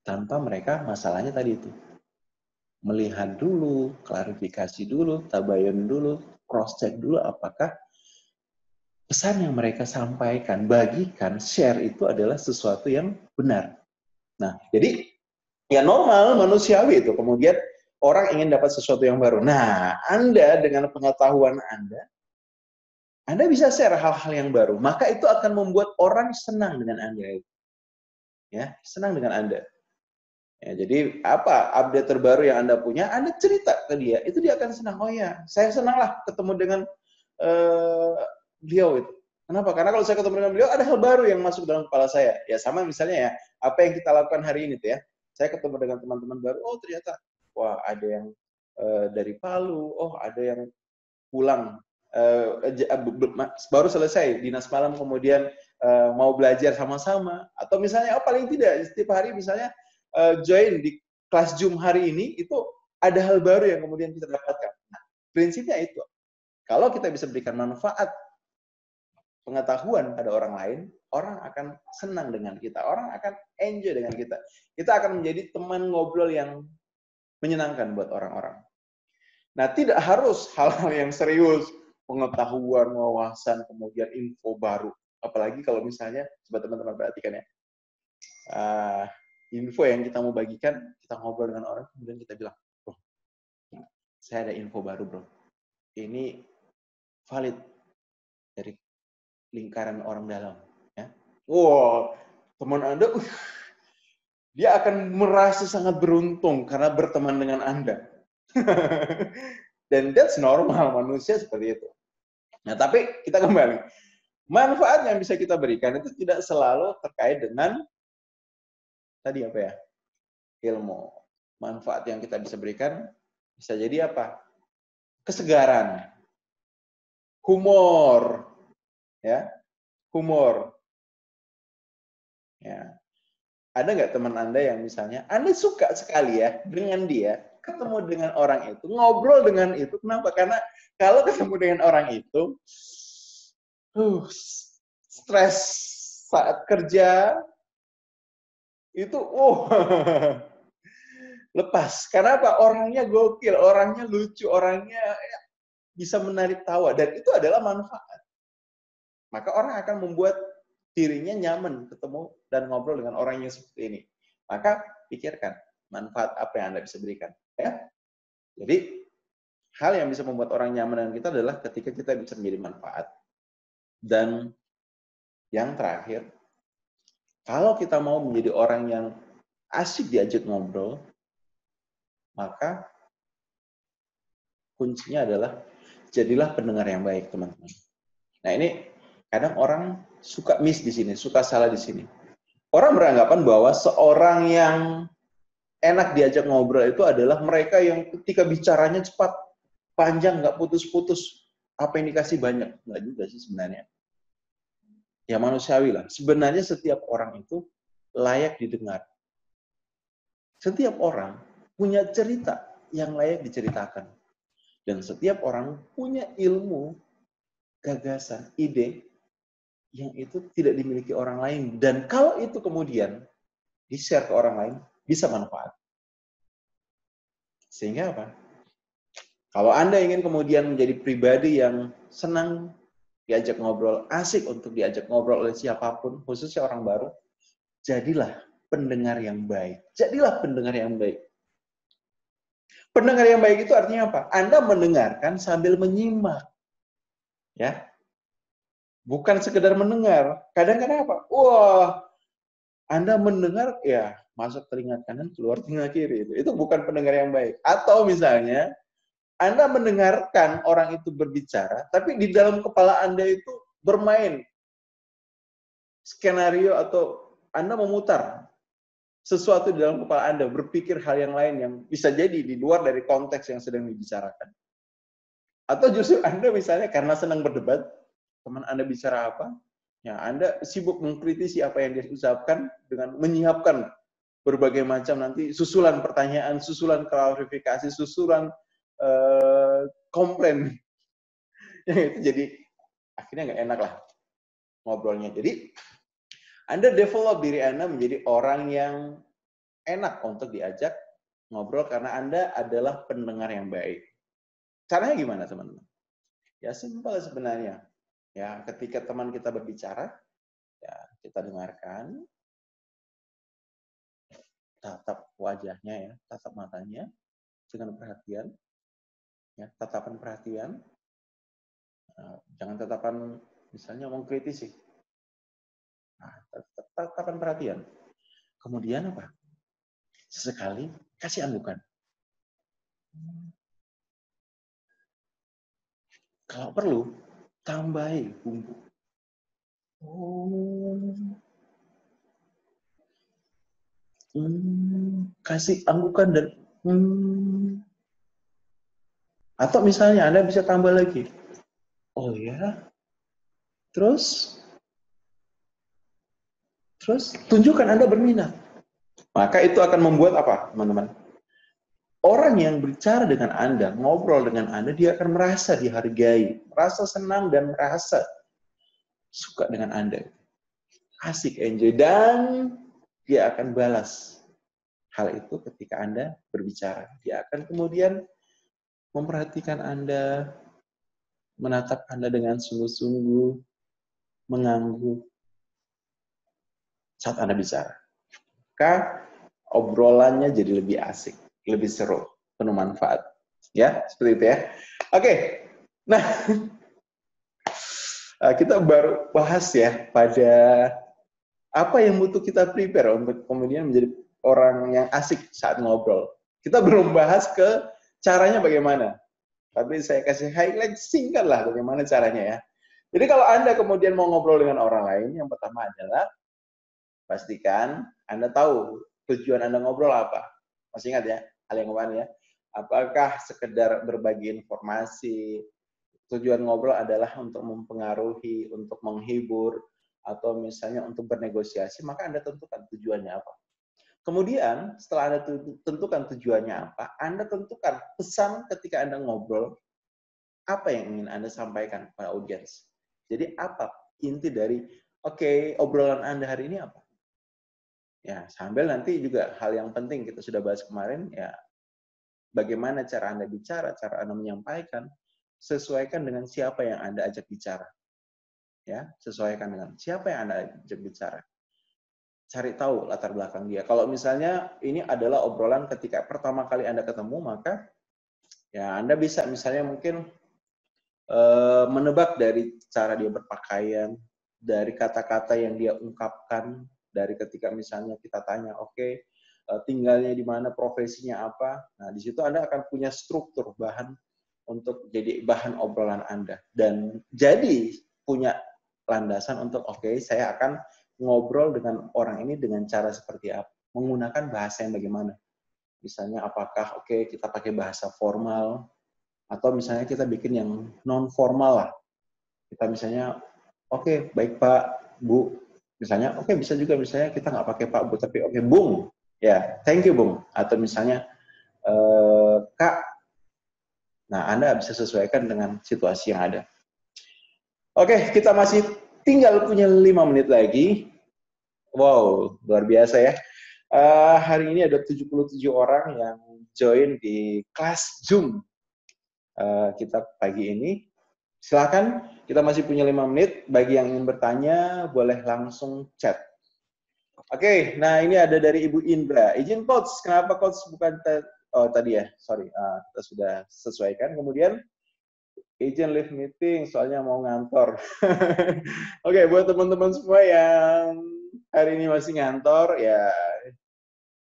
Tanpa mereka masalahnya tadi itu. Melihat dulu, klarifikasi dulu, tabayun dulu, cross-check dulu apakah pesan yang mereka sampaikan, bagikan, share itu adalah sesuatu yang benar. Nah, jadi ya normal, manusiawi itu. Kemudian orang ingin dapat sesuatu yang baru. Nah, Anda dengan pengetahuan Anda bisa share hal-hal yang baru. Maka itu akan membuat orang senang dengan Anda. Ya, senang dengan Anda. Ya, jadi apa update terbaru yang Anda punya, Anda cerita ke dia, itu dia akan senang. Oh ya, saya senanglah ketemu dengan beliau itu. Kenapa? Karena kalau saya ketemu dengan beliau, ada hal baru yang masuk dalam kepala saya. Ya sama misalnya ya, apa yang kita lakukan hari ini tuh ya. Saya ketemu dengan teman-teman baru, oh ternyata, wah ada yang dari Palu, oh ada yang pulang, baru selesai dinas malam kemudian mau belajar sama-sama. Atau misalnya, oh paling tidak, setiap hari misalnya, join di kelas Zoom hari ini, itu ada hal baru yang kemudian kita dapatkan. Nah, prinsipnya itu. Kalau kita bisa berikan manfaat pengetahuan pada orang lain, orang akan senang dengan kita. Orang akan enjoy dengan kita. Kita akan menjadi teman ngobrol yang menyenangkan buat orang-orang. Nah, tidak harus hal-hal yang serius, pengetahuan, wawasan, kemudian info baru. Apalagi kalau misalnya, coba teman-teman perhatikan ya, info yang kita mau bagikan, kita ngobrol dengan orang, kemudian kita bilang, bro, saya ada info baru bro, ini valid dari lingkaran orang dalam. Ya. Wow, teman Anda, dia akan merasa sangat beruntung karena berteman dengan Anda. Dan that's normal, manusia seperti itu. Nah, tapi kita kembali. Manfaat yang bisa kita berikan itu tidak selalu terkait dengan tadi apa ya? Ilmu. Manfaat yang kita bisa berikan bisa jadi apa? Kesegaran, humor, ya, humor. Ya. Ada nggak teman Anda yang misalnya Anda suka sekali ya dengan dia, ketemu dengan orang itu, ngobrol dengan itu. Kenapa? Karena kalau ketemu dengan orang itu, stres saat kerja itu, lepas. Karena apa? Orangnya gokil, orangnya lucu, orangnya bisa menarik tawa, dan itu adalah manfaat. Maka orang akan membuat dirinya nyaman ketemu dan ngobrol dengan orang yang seperti ini. Maka pikirkan manfaat apa yang Anda bisa berikan. Ya. Jadi hal yang bisa membuat orang nyaman dengan kita adalah ketika kita bisa menjadi manfaat. Dan yang terakhir, kalau kita mau menjadi orang yang asik diajak ngobrol, maka kuncinya adalah jadilah pendengar yang baik, teman-teman. Nah, ini kadang orang suka miss di sini, suka salah di sini. Orang beranggapan bahwa seorang yang enak diajak ngobrol itu adalah mereka yang ketika bicaranya cepat, panjang, nggak putus-putus. Apa yang dikasih banyak? Nggak juga sih sebenarnya. Ya manusiawi lah. Sebenarnya setiap orang itu layak didengar. Setiap orang punya cerita yang layak diceritakan. Dan setiap orang punya ilmu, gagasan, ide yang itu tidak dimiliki orang lain. Dan kalau itu kemudian di-share ke orang lain, bisa manfaat. Sehingga apa? Kalau Anda ingin kemudian menjadi pribadi yang senang diajak ngobrol, asik untuk diajak ngobrol oleh siapapun, khususnya orang baru, jadilah pendengar yang baik. Jadilah pendengar yang baik. Pendengar yang baik itu artinya apa? Anda mendengarkan sambil menyimak. Ya. Bukan sekedar mendengar. Kadang-kadang apa? Wah, Anda mendengar, ya masuk telinga kanan, keluar telinga kiri. Itu bukan pendengar yang baik. Atau misalnya, Anda mendengarkan orang itu berbicara, tapi di dalam kepala Anda itu bermain skenario atau Anda memutar sesuatu di dalam kepala Anda, berpikir hal yang lain yang bisa jadi di luar dari konteks yang sedang dibicarakan. Atau justru Anda misalnya karena senang berdebat, teman Anda bicara apa, ya Anda sibuk mengkritisi apa yang dia ucapkan dengan menyiapkan berbagai macam nanti susulan pertanyaan, susulan klarifikasi, susulan komplain. Yang itu jadi akhirnya nggak enak lah ngobrolnya. Jadi Anda develop diri Anda menjadi orang yang enak untuk diajak ngobrol karena Anda adalah pendengar yang baik. Caranya gimana, teman-teman? Ya simpel sebenarnya. Ya, ketika teman kita berbicara, ya kita dengarkan, tatap wajahnya ya, tatap matanya dengan perhatian, ya, tatapan perhatian. Jangan tatapan misalnya mengkritisi. Nah, tatapan perhatian. Kemudian apa? Sesekali kasih anggukan. Kalau perlu, tambahi bumbu. Kasih anggukan dan atau misalnya Anda bisa tambah lagi. Oh ya, terus tunjukkan Anda berminat. Maka itu akan membuat apa, teman-teman? Orang yang berbicara dengan Anda, ngobrol dengan Anda, dia akan merasa dihargai, merasa senang dan merasa suka dengan Anda. Asik, enjoy, dan dia akan balas hal itu ketika Anda berbicara. Dia akan kemudian memperhatikan Anda, menatap Anda dengan sungguh-sungguh, mengangguk saat Anda bicara. Maka obrolannya jadi lebih asik, lebih seru, penuh manfaat. Ya, seperti itu ya. Oke, nah kita baru bahas ya pada apa yang butuh kita prepare untuk kemudian menjadi orang yang asik saat ngobrol. Kita belum bahas ke caranya bagaimana. Tapi saya kasih highlight singkat lah bagaimana caranya ya. Jadi kalau Anda kemudian mau ngobrol dengan orang lain, yang pertama adalah pastikan Anda tahu tujuan Anda ngobrol apa. Masih ingat ya, hal yang kemarin ya. Apakah sekedar berbagi informasi, tujuan ngobrol adalah untuk mempengaruhi, untuk menghibur, atau misalnya untuk bernegosiasi, maka Anda tentukan tujuannya apa. Kemudian, setelah Anda tentukan tujuannya apa, Anda tentukan pesan ketika Anda ngobrol, apa yang ingin Anda sampaikan kepada audiens. Jadi apa inti dari, oke, obrolan Anda hari ini apa? Ya, sambil nanti juga hal yang penting kita sudah bahas kemarin, ya bagaimana cara Anda bicara, cara Anda menyampaikan, sesuaikan dengan siapa yang Anda ajak bicara. Ya, sesuaikan dengan siapa yang Anda ajak bicara. Cari tahu latar belakang dia. Kalau misalnya ini adalah obrolan ketika pertama kali Anda ketemu, maka ya Anda bisa misalnya mungkin menebak dari cara dia berpakaian, dari kata-kata yang dia ungkapkan, dari ketika misalnya kita tanya, oke, tinggalnya di mana, profesinya apa. Nah, di situ Anda akan punya struktur bahan untuk jadi bahan obrolan Anda. Dan jadi punya landasan untuk, oke, saya akan ngobrol dengan orang ini dengan cara seperti apa. Menggunakan bahasa yang bagaimana. Misalnya apakah, oke, kita pakai bahasa formal, atau misalnya kita bikin yang non formal lah. Kita misalnya, oke, baik Pak, Bu. Misalnya, oke, bisa juga misalnya kita nggak pakai Pak, Bu, tapi oke, Bung. Ya, thank you, Bung. Atau misalnya, Kak. Nah, Anda bisa sesuaikan dengan situasi yang ada. Oke, kita masih tinggal punya 5 menit lagi. Wow, luar biasa ya. Hari ini ada 77 orang yang join di kelas Zoom kita pagi ini. Silakan, kita masih punya 5 menit. Bagi yang ingin bertanya, boleh langsung chat. Oke, nah ini ada dari Ibu Indra. Izin Coach, kenapa Coach bukan tadi ya? Sorry, kita sudah sesuaikan. Kemudian, izin live meeting, soalnya mau ngantor. Oke, buat teman-teman semua yang hari ini masih ngantor, ya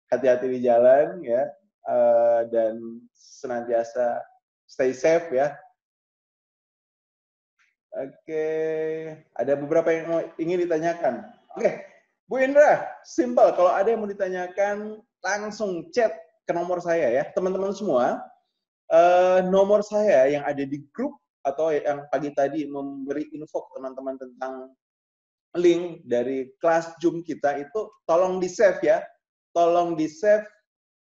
hati-hati di jalan ya, dan senantiasa stay safe ya. Oke, ada beberapa yang ingin ditanyakan. Oke, Bu Indra, simple. Kalau ada yang mau ditanyakan, langsung chat ke nomor saya ya. Teman-teman semua, nomor saya yang ada di grup atau yang pagi tadi memberi info ke teman-teman tentang link dari kelas Zoom kita itu tolong di-save ya. Tolong di-save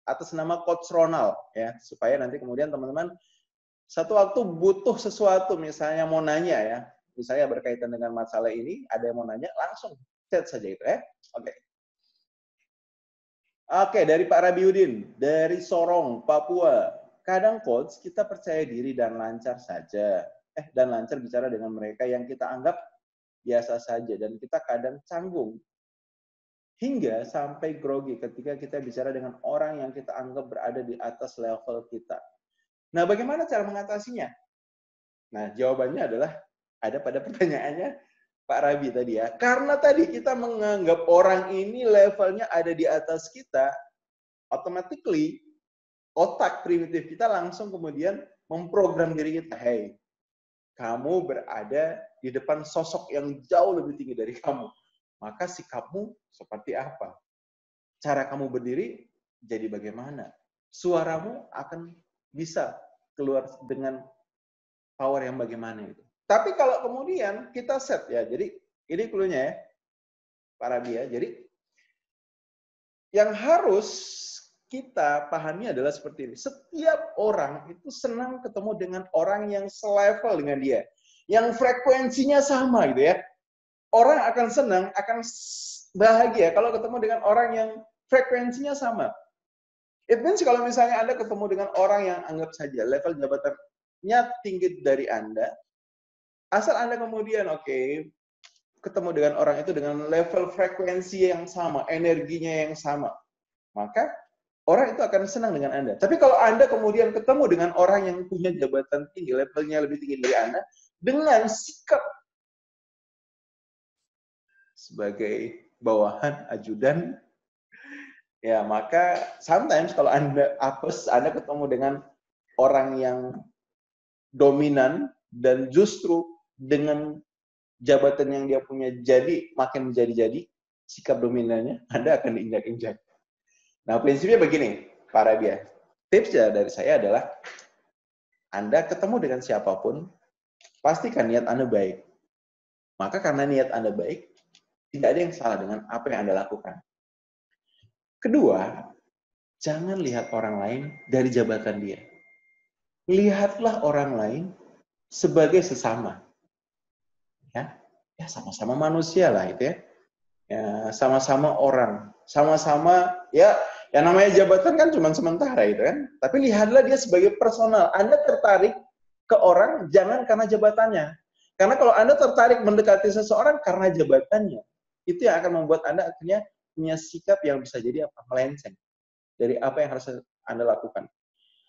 atas nama Coach Ronald ya, supaya nanti kemudian teman-teman satu waktu butuh sesuatu, misalnya mau nanya ya, misalnya berkaitan dengan masalah ini, ada yang mau nanya, langsung chat saja itu ya. Oke. Oke, dari Pak Rabiudin, dari Sorong, Papua. Kadang coach, kita percaya diri dan lancar saja. Dan lancar bicara dengan mereka yang kita anggap biasa saja. Dan kita kadang canggung. Hingga sampai grogi ketika kita bicara dengan orang yang kita anggap berada di atas level kita. Nah, bagaimana cara mengatasinya? Nah, jawabannya adalah ada pada pertanyaannya Pak Rabi tadi ya. Karena tadi kita menganggap orang ini levelnya ada di atas kita, automatically otak primitif kita langsung kemudian memprogram diri kita, hey, kamu berada di depan sosok yang jauh lebih tinggi dari kamu. Maka sikapmu seperti apa? Cara kamu berdiri jadi bagaimana? Suaramu akan bisa keluar dengan power yang bagaimana itu. Tapi kalau kemudian kita set ya, jadi ini cluenya ya, Pak Rabi ya. Jadi yang harus kita pahami adalah seperti ini. Setiap orang itu senang ketemu dengan orang yang selevel dengan dia, yang frekuensinya sama gitu ya. Orang akan senang, akan bahagia kalau ketemu dengan orang yang frekuensinya sama. It means kalau misalnya Anda ketemu dengan orang yang anggap saja level jabatannya tinggi dari Anda, asal Anda kemudian ketemu dengan orang itu dengan level frekuensi yang sama, energinya yang sama, maka orang itu akan senang dengan Anda. Tapi kalau Anda kemudian ketemu dengan orang yang punya jabatan tinggi, levelnya lebih tinggi dari Anda, dengan sikap sebagai bawahan, ajudan, ya maka sometimes kalau Anda apes, Anda ketemu dengan orang yang dominan dan justru dengan jabatan yang dia punya jadi makin menjadi-jadi, sikap dominannya Anda akan diinjak-injak. Nah, prinsipnya begini, Pak Rabia. Tipsnya dari saya adalah Anda ketemu dengan siapapun, pastikan niat Anda baik. Maka karena niat Anda baik, tidak ada yang salah dengan apa yang Anda lakukan. Kedua, jangan lihat orang lain dari jabatan dia. Lihatlah orang lain sebagai sesama. Ya sama-sama manusia lah itu ya. Ya, sama-sama orang. Sama-sama, ya yang namanya jabatan kan cuma sementara itu kan. Tapi lihatlah dia sebagai personal. Anda tertarik ke orang jangan karena jabatannya. Karena kalau Anda tertarik mendekati seseorang karena jabatannya, itu yang akan membuat Anda akhirnya punya sikap yang bisa jadi apa? Melenceng dari apa yang harus Anda lakukan.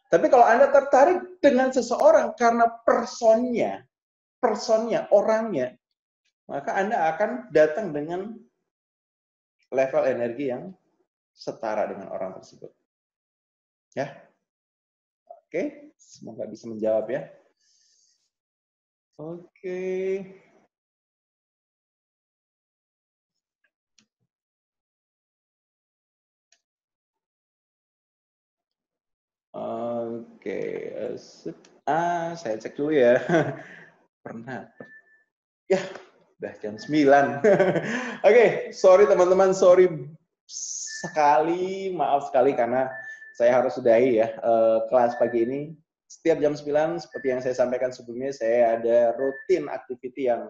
Tapi kalau Anda tertarik dengan seseorang karena personnya, orangnya, maka Anda akan datang dengan level energi yang setara dengan orang tersebut. Ya, oke, semoga bisa menjawab ya. Oke. Oke, saya cek dulu ya. Pernah. Ya, udah jam 9. Oke, sorry teman-teman, sorry sekali, maaf sekali karena saya harus sudahi ya kelas pagi ini. Setiap jam 9, seperti yang saya sampaikan sebelumnya, saya ada rutin activity yang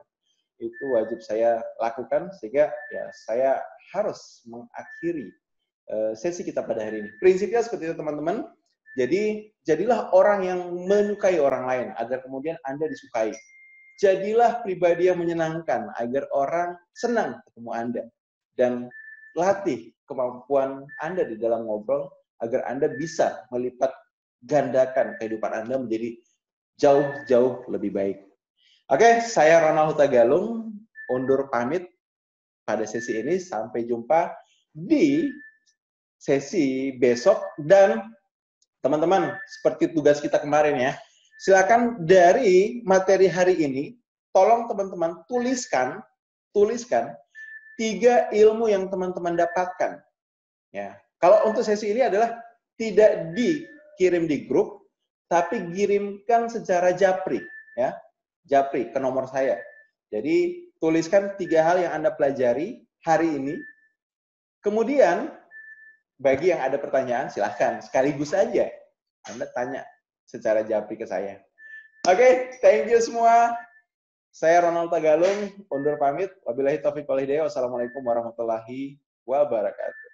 itu wajib saya lakukan, sehingga ya saya harus mengakhiri sesi kita pada hari ini. Prinsipnya seperti itu teman-teman. Jadi, jadilah orang yang menyukai orang lain, agar kemudian Anda disukai. Jadilah pribadi yang menyenangkan, agar orang senang ketemu Anda. Dan latih kemampuan Anda di dalam ngobrol, agar Anda bisa melipat gandakan kehidupan Anda menjadi jauh-jauh lebih baik. Oke, saya Ronald Hutagalung, undur pamit pada sesi ini. Sampai jumpa di sesi besok. Dan teman-teman, seperti tugas kita kemarin ya, silakan dari materi hari ini, tolong teman-teman tuliskan 3 ilmu yang teman-teman dapatkan. Ya, kalau untuk sesi ini adalah tidak dikirim di grup, tapi kirimkan secara japri, ya, japri ke nomor saya. Jadi tuliskan 3 hal yang Anda pelajari hari ini. Kemudian bagi yang ada pertanyaan, silahkan sekaligus saja Anda tanya secara japri ke saya. Oke, thank you semua. Saya Ronald Tagalung, undur pamit. Wabillahi taufiq wal hidayah. Wassalamualaikum warahmatullahi wabarakatuh.